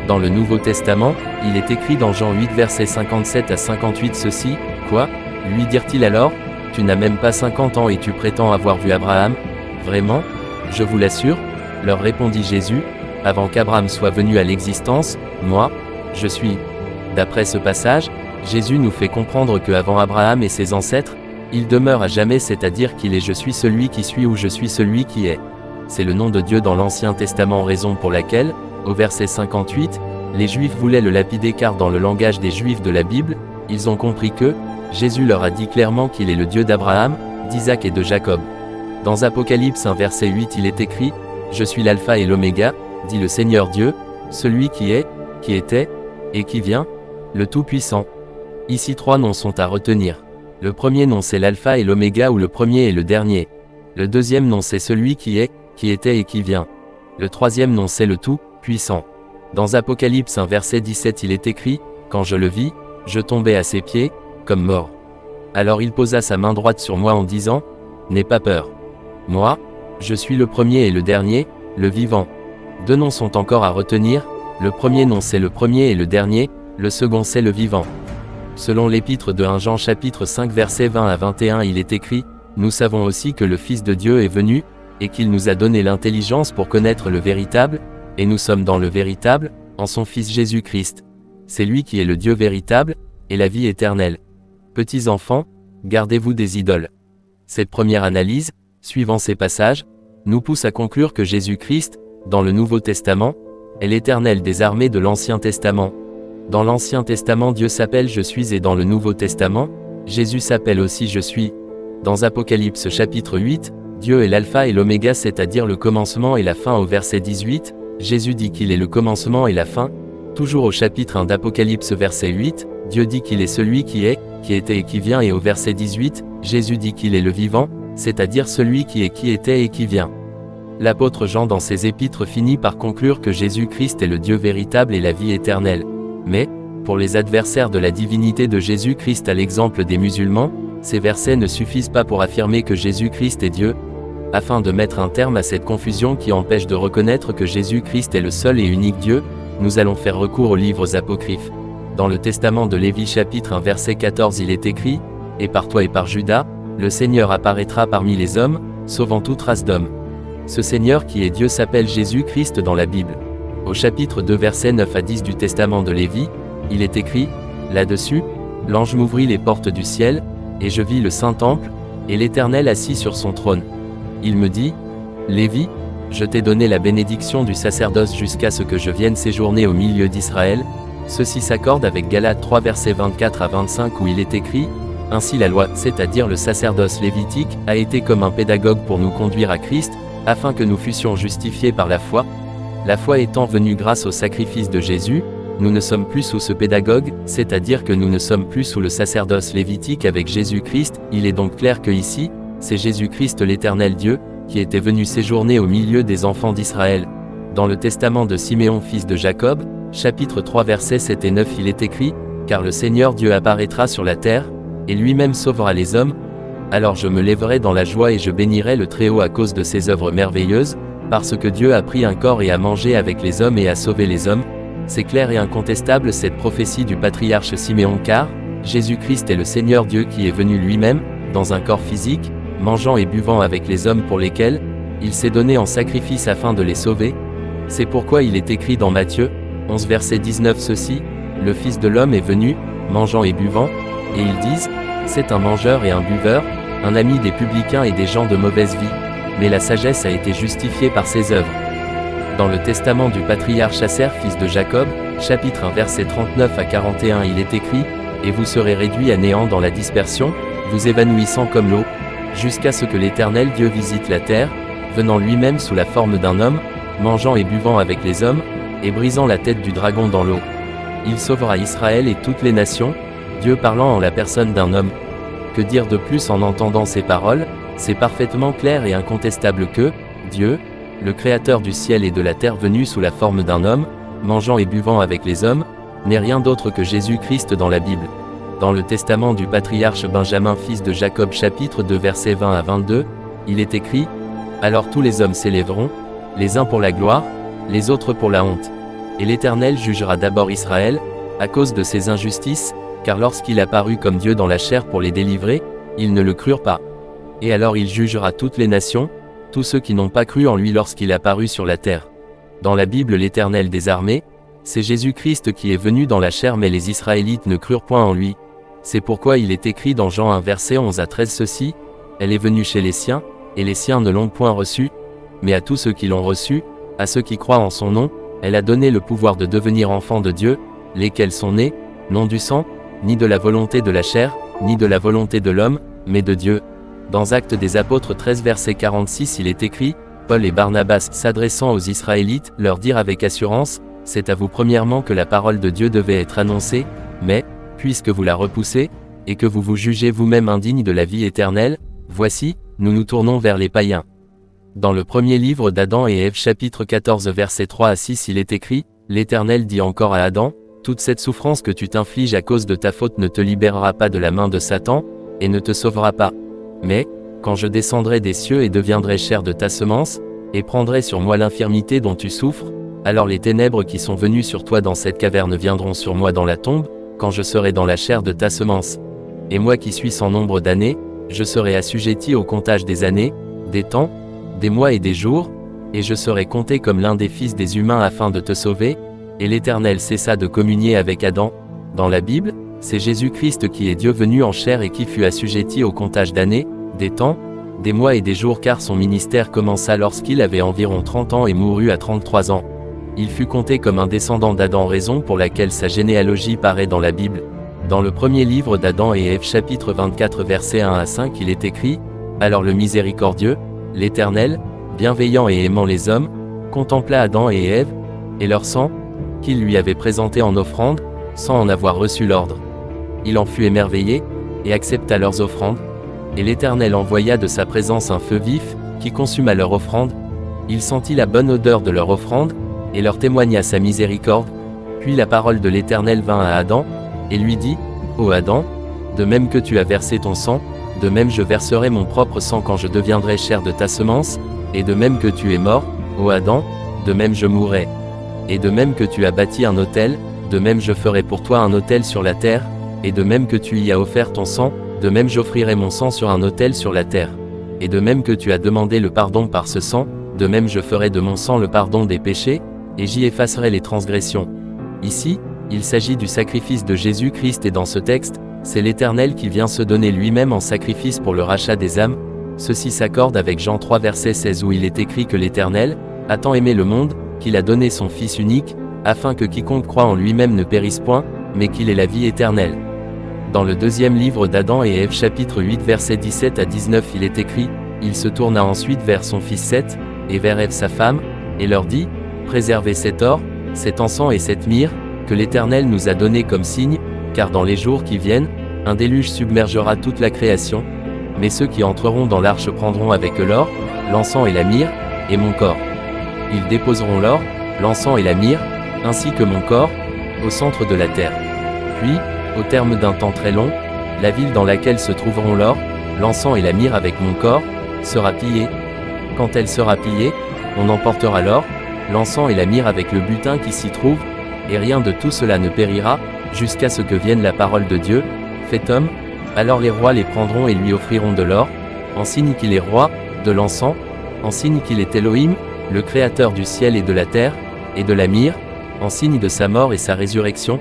Dans le Nouveau Testament, il est écrit dans Jean 8 versets 57 à 58 ceci, quoi? Lui dirent-ils alors, tu n'as même pas 50 ans et tu prétends avoir vu Abraham? Vraiment? Je vous l'assure, leur répondit Jésus, avant qu'Abraham soit venu à l'existence, moi, je suis. D'après ce passage, Jésus nous fait comprendre que avant Abraham et ses ancêtres, il demeure à jamais, c'est-à-dire qu'il est je suis celui qui suis ou je suis celui qui est. C'est le nom de Dieu dans l'Ancien Testament, raison pour laquelle, au verset 58, les Juifs voulaient le lapider car dans le langage des Juifs de la Bible, ils ont compris que, Jésus leur a dit clairement qu'il est le Dieu d'Abraham, d'Isaac et de Jacob. Dans Apocalypse 1 verset 8 il est écrit, je suis l'alpha et l'oméga, dit le Seigneur Dieu, celui qui est, qui était, et qui vient, le Tout-Puissant. Ici 3 noms sont à retenir. Le premier nom c'est l'alpha et l'oméga ou le premier et le dernier. Le deuxième nom c'est celui qui est, qui était et qui vient. Le troisième nom c'est le Tout-Puissant. Dans Apocalypse 1 verset 17 il est écrit, quand je le vis, je tombai à ses pieds, comme mort. Alors il posa sa main droite sur moi en disant, n'aie pas peur. Moi, je suis le premier et le dernier, le vivant. 2 noms sont encore à retenir, le premier nom c'est le premier et le dernier, le second c'est le vivant. Selon l'épître de 1 Jean chapitre 5 versets 20 à 21 il est écrit, nous savons aussi que le Fils de Dieu est venu, et qu'il nous a donné l'intelligence pour connaître le véritable, et nous sommes dans le véritable, en son Fils Jésus-Christ. C'est lui qui est le Dieu véritable, et la vie éternelle. Petits enfants, gardez-vous des idoles. Cette première analyse, suivant ces passages, nous pousse à conclure que Jésus-Christ, dans le Nouveau Testament, est l'Éternel des armées de l'Ancien Testament. Dans l'Ancien Testament Dieu s'appelle Je suis et dans le Nouveau Testament, Jésus s'appelle aussi Je suis. Dans Apocalypse chapitre 8, Dieu est l'alpha et l'oméga, c'est-à-dire le commencement et la fin au verset 18, Jésus dit qu'il est le commencement et la fin. Toujours au chapitre 1 d'Apocalypse verset 8, Dieu dit qu'il est celui qui est, qui était et qui vient, et au verset 18, Jésus dit qu'il est le vivant, c'est-à-dire celui qui est, qui était et qui vient. L'apôtre Jean dans ses épîtres finit par conclure que Jésus-Christ est le Dieu véritable et la vie éternelle. Mais, pour les adversaires de la divinité de Jésus-Christ à l'exemple des musulmans, ces versets ne suffisent pas pour affirmer que Jésus-Christ est Dieu. Afin de mettre un terme à cette confusion qui empêche de reconnaître que Jésus-Christ est le seul et unique Dieu, nous allons faire recours aux livres apocryphes. Dans le Testament de Lévi chapitre 1 verset 14 il est écrit, « Et par toi et par Juda, le Seigneur apparaîtra parmi les hommes, sauvant toute race d'hommes. » Ce Seigneur qui est Dieu s'appelle Jésus-Christ dans la Bible. Au chapitre 2 versets 9 à 10 du Testament de Lévi, il est écrit, là-dessus, « L'ange m'ouvrit les portes du ciel, et je vis le Saint-Temple, et l'Éternel assis sur son trône. Il me dit, Lévi, je t'ai donné la bénédiction du sacerdoce jusqu'à ce que je vienne séjourner au milieu d'Israël. » Ceci s'accorde avec Galates 3 versets 24 à 25 où il est écrit, « Ainsi la loi, c'est-à-dire le sacerdoce lévitique, a été comme un pédagogue pour nous conduire à Christ, afin que nous fussions justifiés par la foi. La foi étant venue grâce au sacrifice de Jésus, nous ne sommes plus sous ce pédagogue, c'est-à-dire que nous ne sommes plus sous le sacerdoce lévitique avec Jésus-Christ. Il est donc clair que ici, c'est Jésus-Christ l'Éternel Dieu, qui était venu séjourner au milieu des enfants d'Israël. Dans le testament de Siméon fils de Jacob, chapitre 3 versets 7 et 9 il est écrit, « Car le Seigneur Dieu apparaîtra sur la terre, et lui-même sauvera les hommes. Alors je me lèverai dans la joie et je bénirai le Très-Haut à cause de ses œuvres merveilleuses, parce que Dieu a pris un corps et a mangé avec les hommes et a sauvé les hommes. » C'est clair et incontestable cette prophétie du patriarche Siméon car, Jésus-Christ est le Seigneur Dieu qui est venu lui-même, dans un corps physique, mangeant et buvant avec les hommes pour lesquels, il s'est donné en sacrifice afin de les sauver. C'est pourquoi il est écrit dans Matthieu, 11 verset 19 ceci, « Le Fils de l'homme est venu, mangeant et buvant, et ils disent, c'est un mangeur et un buveur, un ami des publicains et des gens de mauvaise vie, mais la sagesse a été justifiée par ses œuvres. » Dans le testament du patriarche Aser fils de Jacob, chapitre 1 verset 39 à 41 il est écrit, « Et vous serez réduits à néant dans la dispersion, vous évanouissant comme l'eau, jusqu'à ce que l'Éternel Dieu visite la terre, venant lui-même sous la forme d'un homme, mangeant et buvant avec les hommes, et brisant la tête du dragon dans l'eau. Il sauvera Israël et toutes les nations, Dieu parlant en la personne d'un homme. » Que dire de plus en entendant ces paroles? C'est parfaitement clair et incontestable que, Dieu, le Créateur du ciel et de la terre venu sous la forme d'un homme, mangeant et buvant avec les hommes, n'est rien d'autre que Jésus-Christ dans la Bible. Dans le testament du patriarche Benjamin fils de Jacob chapitre 2 versets 20 à 22, il est écrit, « Alors tous les hommes s'élèveront, les uns pour la gloire, les autres pour la honte. Et l'Éternel jugera d'abord Israël, à cause de ses injustices, car lorsqu'il apparut comme Dieu dans la chair pour les délivrer, ils ne le crurent pas. Et alors il jugera toutes les nations, tous ceux qui n'ont pas cru en lui lorsqu'il apparut sur la terre. » Dans la Bible l'Éternel des armées, c'est Jésus-Christ qui est venu dans la chair mais les Israélites ne crurent point en lui. C'est pourquoi il est écrit dans Jean 1 verset 11 à 13 ceci, « Elle est venue chez les siens, et les siens ne l'ont point reçue, mais à tous ceux qui l'ont reçue, à ceux qui croient en son nom, elle a donné le pouvoir de devenir enfants de Dieu, lesquels sont nés, non du sang, ni de la volonté de la chair, ni de la volonté de l'homme, mais de Dieu. » Dans Actes des Apôtres 13 verset 46 il est écrit, « Paul et Barnabas s'adressant aux Israélites, leur dirent avec assurance, c'est à vous premièrement que la parole de Dieu devait être annoncée, mais, puisque vous la repoussez, et que vous vous jugez vous-même indignes de la vie éternelle, voici, nous nous tournons vers les païens. » Dans le premier livre d'Adam et Ève chapitre 14 verset 3 à 6 il est écrit, « L'Éternel dit encore à Adam, toute cette souffrance que tu t'infliges à cause de ta faute ne te libérera pas de la main de Satan, et ne te sauvera pas. Mais, quand je descendrai des cieux et deviendrai chair de ta semence, et prendrai sur moi l'infirmité dont tu souffres, alors les ténèbres qui sont venues sur toi dans cette caverne viendront sur moi dans la tombe, quand je serai dans la chair de ta semence. Et moi qui suis sans nombre d'années, je serai assujetti au comptage des années, des temps, des mois et des jours, et je serai compté comme l'un des fils des humains afin de te sauver. » Et l'Éternel cessa de communier avec Adam. Dans la Bible, c'est Jésus-Christ qui est Dieu venu en chair et qui fut assujetti au comptage d'années, des temps, des mois et des jours car son ministère commença lorsqu'il avait environ 30 ans et mourut à 33 ans. Il fut compté comme un descendant d'Adam, raison pour laquelle sa généalogie paraît dans la Bible. Dans le premier livre d'Adam et Ève chapitre 24 versets 1 à 5 il est écrit, « Alors le miséricordieux, l'Éternel, bienveillant et aimant les hommes, contempla Adam et Ève, et leur sang, qu'il lui avait présenté en offrande, sans en avoir reçu l'ordre. Il en fut émerveillé, et accepta leurs offrandes. Et l'Éternel envoya de sa présence un feu vif, qui consuma leur offrande. Il sentit la bonne odeur de leur offrande, et leur témoigna sa miséricorde. Puis la parole de l'Éternel vint à Adam, et lui dit, « Ô Adam, de même que tu as versé ton sang, de même je verserai mon propre sang quand je deviendrai chair de ta semence, et de même que tu es mort, ô Adam, de même je mourrai. Et de même que tu as bâti un autel, de même je ferai pour toi un autel sur la terre, et de même que tu y as offert ton sang, de même j'offrirai mon sang sur un autel sur la terre. Et de même que tu as demandé le pardon par ce sang, de même je ferai de mon sang le pardon des péchés, et j'y effacerai les transgressions. » Ici, il s'agit du sacrifice de Jésus-Christ et dans ce texte, c'est l'Éternel qui vient se donner lui-même en sacrifice pour le rachat des âmes. Ceci s'accorde avec Jean 3 verset 16 où il est écrit que l'Éternel a tant aimé le monde, qu'il a donné son Fils unique, afin que quiconque croit en lui-même ne périsse point, mais qu'il ait la vie éternelle. Dans le deuxième livre d'Adam et Ève chapitre 8 verset 17 à 19 il est écrit, « Il se tourna ensuite vers son fils Seth, et vers Ève sa femme, et leur dit, « Préservez cet or, cet encens et cette myrrhe, que l'Éternel nous a donné comme signe, car dans les jours qui viennent, un déluge submergera toute la création, mais ceux qui entreront dans l'arche prendront avec eux l'or, l'encens et la myrrhe, et mon corps. Ils déposeront l'or, l'encens et la myrrhe, ainsi que mon corps, au centre de la terre. Puis, au terme d'un temps très long, la ville dans laquelle se trouveront l'or, l'encens et la myrrhe avec mon corps, sera pillée. Quand elle sera pillée, on emportera l'or, l'encens et la myrrhe avec le butin qui s'y trouve, et rien de tout cela ne périra, jusqu'à ce que vienne la parole de Dieu, fait homme. Alors les rois les prendront et lui offriront de l'or, en signe qu'il est roi, de l'encens, en signe qu'il est Elohim, le créateur du ciel et de la terre, et de la myrrhe, en signe de sa mort et sa résurrection.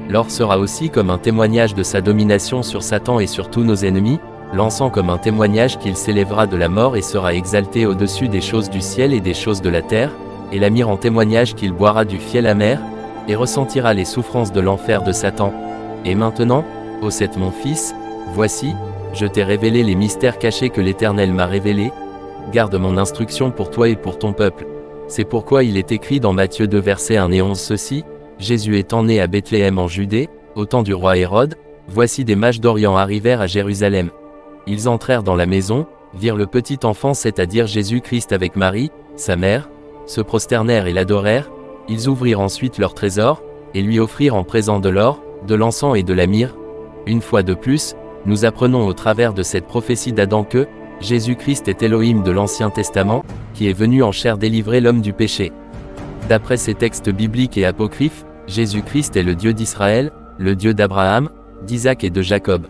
L'or sera aussi comme un témoignage de sa domination sur Satan et sur tous nos ennemis, l'encens comme un témoignage qu'il s'élèvera de la mort et sera exalté au-dessus des choses du ciel et des choses de la terre, et la myrrhe en témoignage qu'il boira du fiel amer, et ressentira les souffrances de l'enfer de Satan. Et maintenant, ô Seth mon fils, voici, je t'ai révélé les mystères cachés que l'Éternel m'a révélés. Garde mon instruction pour toi et pour ton peuple. C'est pourquoi il est écrit dans Matthieu 2 versets 1 et 11 ceci, Jésus étant né à Bethléem en Judée, au temps du roi Hérode, voici des mages d'Orient arrivèrent à Jérusalem. Ils entrèrent dans la maison, virent le petit enfant, c'est-à-dire Jésus-Christ avec Marie, sa mère, se prosternèrent et l'adorèrent. Ils ouvrirent ensuite leur trésor, et lui offrirent en présent de l'or, de l'encens et de la myrrhe. Une fois de plus, nous apprenons au travers de cette prophétie d'Adam que Jésus-Christ est Elohim de l'Ancien Testament, qui est venu en chair délivrer l'homme du péché. D'après ces textes bibliques et apocryphes, Jésus-Christ est le Dieu d'Israël, le Dieu d'Abraham, d'Isaac et de Jacob.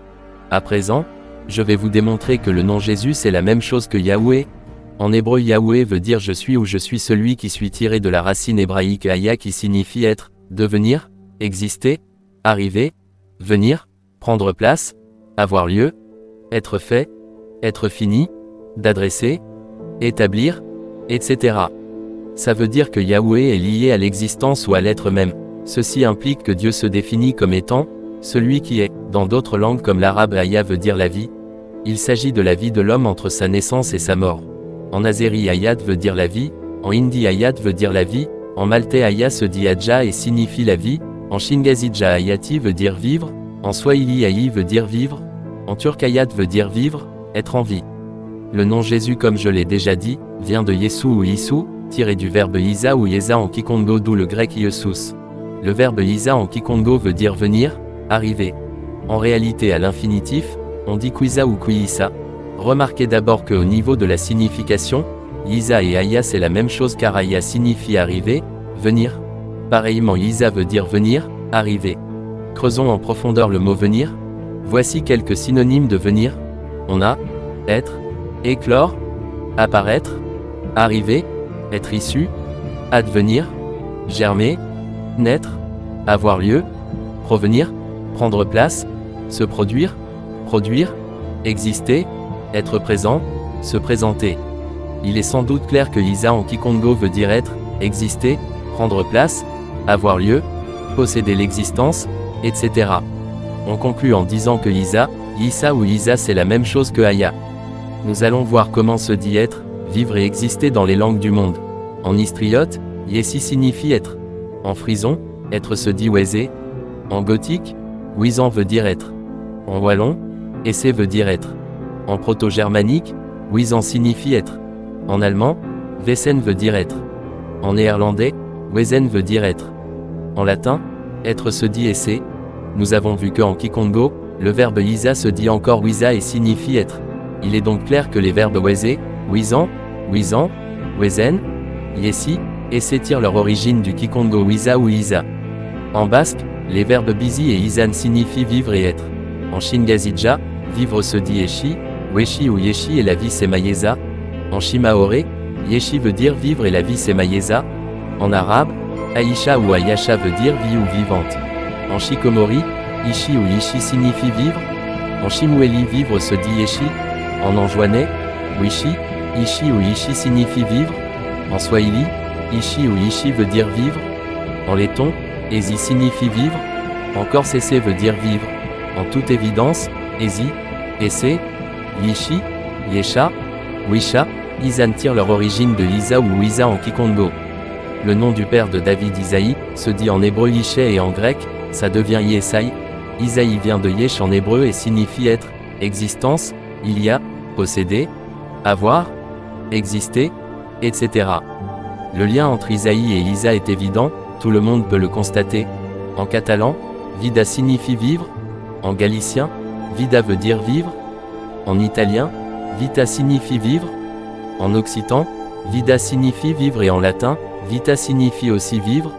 À présent, je vais vous démontrer que le nom Jésus c'est la même chose que Yahweh. En hébreu Yahweh veut dire je suis ou je suis celui qui suis tiré de la racine hébraïque Aya qui signifie être, devenir, exister, arriver, venir, prendre place, avoir lieu, être fait, être fini, d'adresser, établir, etc. Ça veut dire que Yahweh est lié à l'existence ou à l'être même. Ceci implique que Dieu se définit comme étant celui qui est. Dans d'autres langues comme l'arabe Aya veut dire la vie. Il s'agit de la vie de l'homme entre sa naissance et sa mort. En azéri Hayat veut dire la vie, en hindi Hayat veut dire la vie, en maltais Haya se dit Adja et signifie la vie, en shingazija Hayati veut dire vivre, en swahili Hayi veut dire vivre, en turc Hayat veut dire vivre, être en vie. Le nom Jésus comme je l'ai déjà dit, vient de Yesu ou Isu, tiré du verbe Isa ou Yesa en Kikongo d'où le grec Iesus. Le verbe Isa en Kikongo veut dire venir, arriver. En réalité à l'infinitif, on dit Kwisa ou Kwisa. Remarquez d'abord qu'au niveau de la signification, Isa et Aya c'est la même chose car Aya signifie arriver, venir. Pareillement Isa veut dire venir, arriver. Creusons en profondeur le mot venir. Voici quelques synonymes de venir. On a être, éclore, apparaître, arriver, être issu, advenir, germer, naître, avoir lieu, provenir, prendre place, se produire, produire, exister, être présent, se présenter. Il est sans doute clair que Isa en Kikongo veut dire être, exister, prendre place, avoir lieu, posséder l'existence, etc. On conclut en disant que Isa, Isa ou Isa c'est la même chose que Aya. Nous allons voir comment se dit être, vivre et exister dans les langues du monde. En istriote, Yessi signifie être. En frison, être se dit Weze. En gothique, Wisan veut dire être. En wallon, Esse veut dire être. En proto-germanique, Wisan signifie être. En allemand, Wesen veut dire être. En néerlandais, Wesen veut dire être. En latin, être se dit esse. Nous avons vu que en Kikongo, le verbe Isa se dit encore Wisa et signifie être. Il est donc clair que les verbes Weze, Wisan, Wisan, Wesen, Yessi, Esse tirent leur origine du Kikongo Wisa ou Isa. En basque, les verbes Bizi et Izan signifient vivre et être. En Shingazija, vivre se dit Eshi, Weshi ou Yeshi et la vie c'est Mayeza. En Shimaoré, Yeshi veut dire vivre et la vie c'est Mayeza. En arabe, Aisha ou Ayasha veut dire vie ou vivante. En Shikomori, Ishi ou Ishi signifie vivre. En Shimweli vivre se dit Yeshi. En anjouanais, Wishi, Ishi ou Ishi signifie vivre. En swahili, Ishi ou Ishi veut dire vivre. En letton, Ezi signifie vivre. En corse Esse veut dire vivre. En toute évidence, Ezi, Esse, Yishi, Yesha, Wisha, Izan tirent leur origine de Isa ou Wisa en Kikongo. Le nom du père de David, Isaïe, se dit en hébreu Yishai et en grec, ça devient Yesai. Isaïe vient de Yesh en hébreu et signifie être, existence, il y a, posséder, avoir, exister, etc. Le lien entre Isaïe et Isa est évident, tout le monde peut le constater. En catalan, vida signifie vivre. En galicien, vida veut dire vivre. En italien, vita signifie vivre. En occitan, vida signifie vivre et en latin, vita signifie aussi vivre.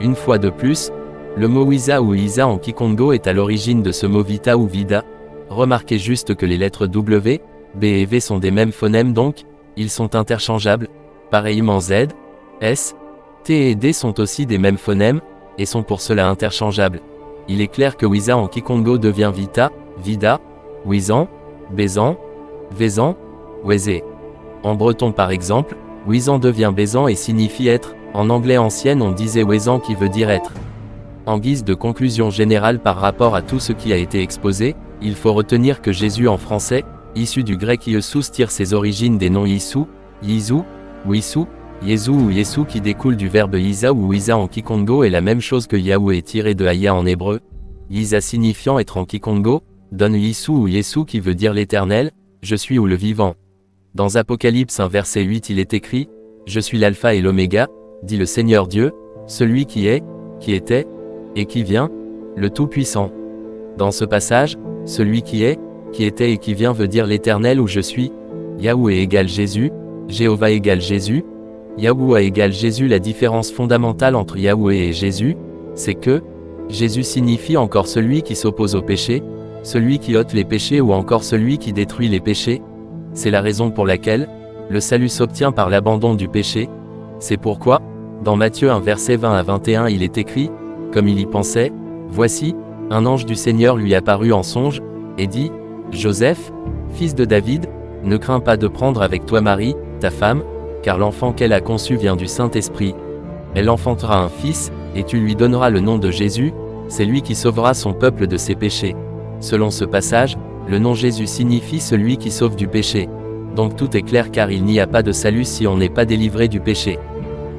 Une fois de plus, le mot Wisa ou Isa en Kikongo est à l'origine de ce mot vita ou vida. Remarquez juste que les lettres W, B et V sont des mêmes phonèmes donc, ils sont interchangeables. Pareillement Z, S, T et D sont aussi des mêmes phonèmes, et sont pour cela interchangeables. Il est clair que Wisa en Kikongo devient Vita, Vida, Wisan, Bézan, Vézan, Wézé. En breton par exemple, Wisan devient Bézan et signifie être, en anglais ancienne on disait Wézan qui veut dire être. En guise de conclusion générale par rapport à tout ce qui a été exposé, il faut retenir que Jésus en français, issu du grec Iesous tire ses origines des noms Yissou, Yizou, Wissou, Yezu ou Yesu qui découle du verbe Isa ou Isa en Kikongo est la même chose que Yahweh tiré de Aya en hébreu. Isa signifiant être en Kikongo, donne Yissou ou Yesu qui veut dire l'Éternel, je suis ou le vivant. Dans Apocalypse 1 verset 8 il est écrit, je suis l'alpha et l'oméga, dit le Seigneur Dieu, celui qui est, qui était, et qui vient, le Tout-Puissant. Dans ce passage, celui qui est, qui était et qui vient veut dire l'Éternel où je suis, Yahweh égale Jésus, Jéhovah égale Jésus, Yahweh égale Jésus. La différence fondamentale entre Yahweh et Jésus, c'est que Jésus signifie encore celui qui s'oppose au péché, celui qui ôte les péchés ou encore celui qui détruit les péchés. C'est la raison pour laquelle le salut s'obtient par l'abandon du péché. C'est pourquoi, dans Matthieu 1 verset 20 à 21 il est écrit, comme il y pensait, voici, un ange du Seigneur lui apparut en songe, et dit, Joseph, fils de David, ne crains pas de prendre avec toi Marie, ta femme, car l'enfant qu'elle a conçu vient du Saint-Esprit. Elle enfantera un fils, et tu lui donneras le nom de Jésus, c'est lui qui sauvera son peuple de ses péchés. Selon ce passage, le nom Jésus signifie celui qui sauve du péché. Donc tout est clair car il n'y a pas de salut si on n'est pas délivré du péché.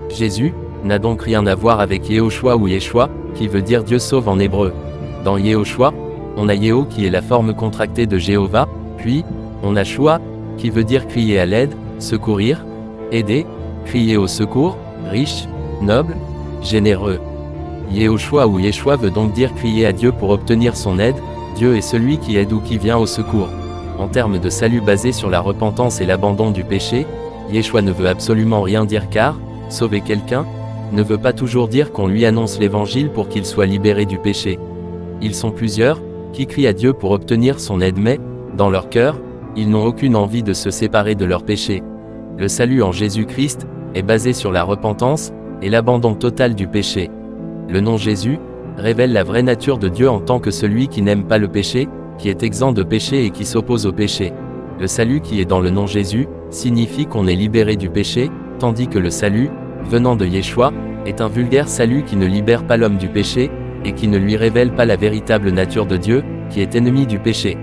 Jésus n'a donc rien à voir avec Yehoshua ou Yeshua, qui veut dire Dieu sauve en hébreu. Dans Yehoshua, on a Yeho qui est la forme contractée de Jéhovah, puis, on a Shua, qui veut dire crier à l'aide, secourir, aider, crier au secours, riche, noble, généreux. Yehoshua ou Yeshua veut donc dire crier à Dieu pour obtenir son aide, Dieu est celui qui aide ou qui vient au secours. En termes de salut basé sur la repentance et l'abandon du péché, Yeshua ne veut absolument rien dire car, sauver quelqu'un, ne veut pas toujours dire qu'on lui annonce l'évangile pour qu'il soit libéré du péché. Ils sont plusieurs, qui crient à Dieu pour obtenir son aide mais, dans leur cœur, ils n'ont aucune envie de se séparer de leur péché. Le salut en Jésus-Christ est basé sur la repentance et l'abandon total du péché. Le nom Jésus révèle la vraie nature de Dieu en tant que celui qui n'aime pas le péché, qui est exempt de péché et qui s'oppose au péché. Le salut qui est dans le nom Jésus signifie qu'on est libéré du péché, tandis que le salut, venant de Yeshua, est un vulgaire salut qui ne libère pas l'homme du péché, et qui ne lui révèle pas la véritable nature de Dieu, qui est ennemi du péché.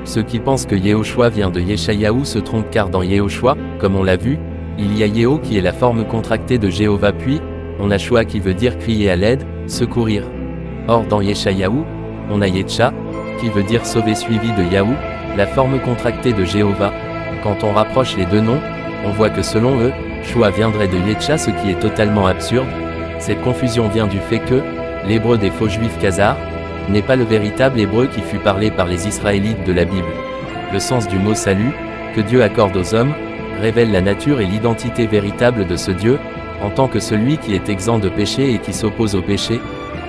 Ceux qui pensent que Yehoshua vient de Yeshayahu se trompent car dans Yehoshua, comme on l'a vu, il y a Yeho qui est la forme contractée de Jéhovah puis, on a Shua qui veut dire crier à l'aide, secourir. Or dans Yeshayahu, on a Yetcha, qui veut dire sauver suivi de Yahou, la forme contractée de Jéhovah. Quand on rapproche les deux noms, on voit que selon eux, Shua viendrait de Yetcha ce qui est totalement absurde. Cette confusion vient du fait que, l'hébreu des faux juifs khazars, n'est pas le véritable hébreu qui fut parlé par les Israélites de la Bible. Le sens du mot salut, que Dieu accorde aux hommes, révèle la nature et l'identité véritable de ce Dieu, en tant que celui qui est exempt de péché et qui s'oppose au péché.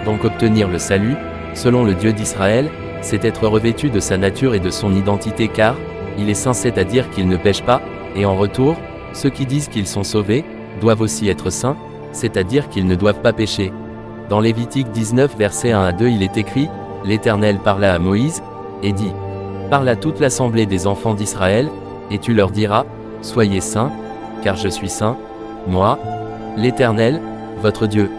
Donc obtenir le salut, selon le Dieu d'Israël, c'est être revêtu de sa nature et de son identité car, il est saint c'est-à-dire qu'il ne pêche pas, et en retour, ceux qui disent qu'ils sont sauvés, doivent aussi être saints, c'est-à-dire qu'ils ne doivent pas pécher. Dans Lévitique 19 versets 1 à 2 il est écrit, l'Éternel parla à Moïse, et dit, parle à toute l'assemblée des enfants d'Israël, et tu leur diras, soyez saints, car je suis saint, moi, l'Éternel, votre Dieu.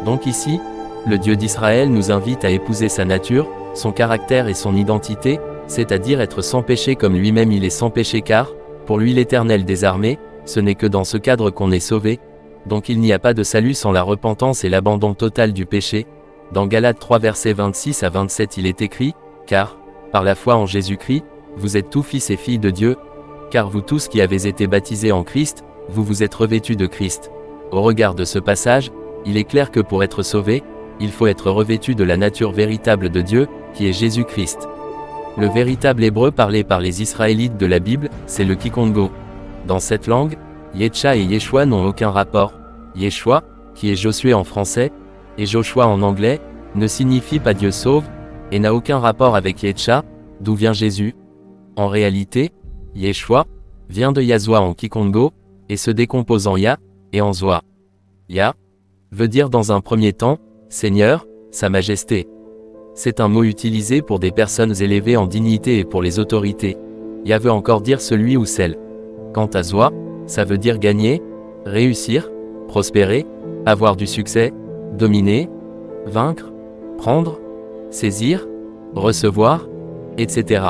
Donc ici, le Dieu d'Israël nous invite à épouser sa nature, son caractère et son identité, c'est-à-dire être sans péché comme lui-même il est sans péché car, pour lui l'Éternel des armées, ce n'est que dans ce cadre qu'on est sauvé. Donc il n'y a pas de salut sans la repentance et l'abandon total du péché. Dans Galates 3 versets 26 à 27 il est écrit, « Car, par la foi en Jésus-Christ, vous êtes tous fils et filles de Dieu, car vous tous qui avez été baptisés en Christ, vous vous êtes revêtus de Christ. » Au regard de ce passage, il est clair que pour être sauvé, il faut être revêtu de la nature véritable de Dieu, qui est Jésus-Christ. Le véritable hébreu parlé par les Israélites de la Bible, c'est le Kikongo. Dans cette langue, Yetcha et Yeshua n'ont aucun rapport. Yeshua, qui est Josué en français, et Joshua en anglais, ne signifie pas Dieu sauve, et n'a aucun rapport avec Yetcha, d'où vient Jésus. En réalité, Yeshua vient de Yazwa en Kikongo, et se décompose en Ya, et en Zwa. Ya veut dire dans un premier temps, Seigneur, Sa Majesté. C'est un mot utilisé pour des personnes élevées en dignité et pour les autorités. Ya veut encore dire celui ou celle. Quant à Zwa, ça veut dire gagner, réussir, prospérer, avoir du succès, dominer, vaincre, prendre, saisir, recevoir, etc.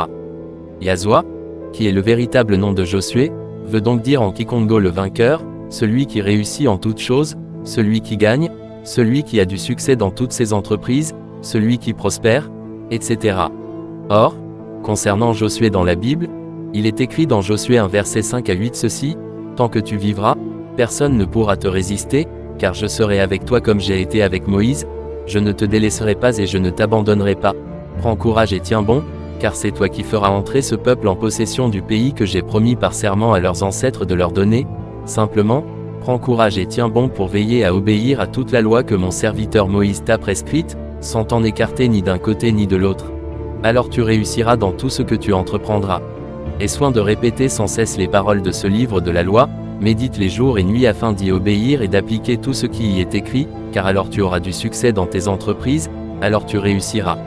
Yazwa, qui est le véritable nom de Josué, veut donc dire en Kikongo le vainqueur, celui qui réussit en toutes choses, celui qui gagne, celui qui a du succès dans toutes ses entreprises, celui qui prospère, etc. Or, concernant Josué dans la Bible, il est écrit dans Josué 1 verset 5 à 8 ceci, « Tant que tu vivras, personne ne pourra te résister, car je serai avec toi comme j'ai été avec Moïse, je ne te délaisserai pas et je ne t'abandonnerai pas. Prends courage et tiens bon, car c'est toi qui feras entrer ce peuple en possession du pays que j'ai promis par serment à leurs ancêtres de leur donner. Simplement, prends courage et tiens bon pour veiller à obéir à toute la loi que mon serviteur Moïse t'a prescrite, sans t'en écarter ni d'un côté ni de l'autre. Alors tu réussiras dans tout ce que tu entreprendras. Aie soin de répéter sans cesse les paroles de ce livre de la loi, médite les jours et nuits afin d'y obéir et d'appliquer tout ce qui y est écrit, car alors tu auras du succès dans tes entreprises, alors tu réussiras. »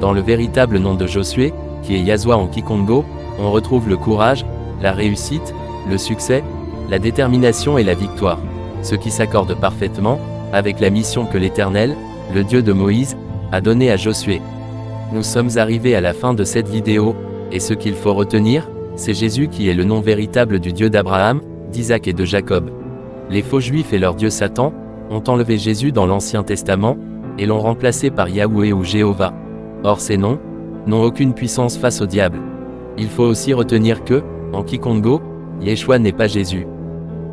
Dans le véritable nom de Josué, qui est Yazwa en Kikongo, on retrouve le courage, la réussite, le succès, la détermination et la victoire, ce qui s'accorde parfaitement avec la mission que l'Éternel, le Dieu de Moïse, a donnée à Josué. Nous sommes arrivés à la fin de cette vidéo, et ce qu'il faut retenir, c'est Jésus qui est le nom véritable du Dieu d'Abraham, d'Isaac et de Jacob. Les faux juifs et leur Dieu Satan ont enlevé Jésus dans l'Ancien Testament, et l'ont remplacé par Yahweh ou Jéhovah. Or ces noms n'ont aucune puissance face au diable. Il faut aussi retenir que, en Kikongo, Yeshua n'est pas Jésus.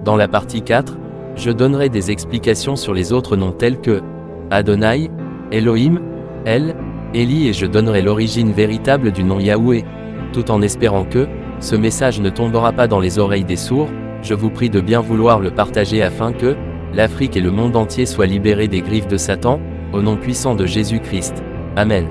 Dans la partie 4, je donnerai des explications sur les autres noms tels que Adonai, Elohim, El, Eli et je donnerai l'origine véritable du nom Yahweh. Tout en espérant que ce message ne tombera pas dans les oreilles des sourds, je vous prie de bien vouloir le partager afin que l'Afrique et le monde entier soient libérés des griffes de Satan, au nom puissant de Jésus-Christ. Amen.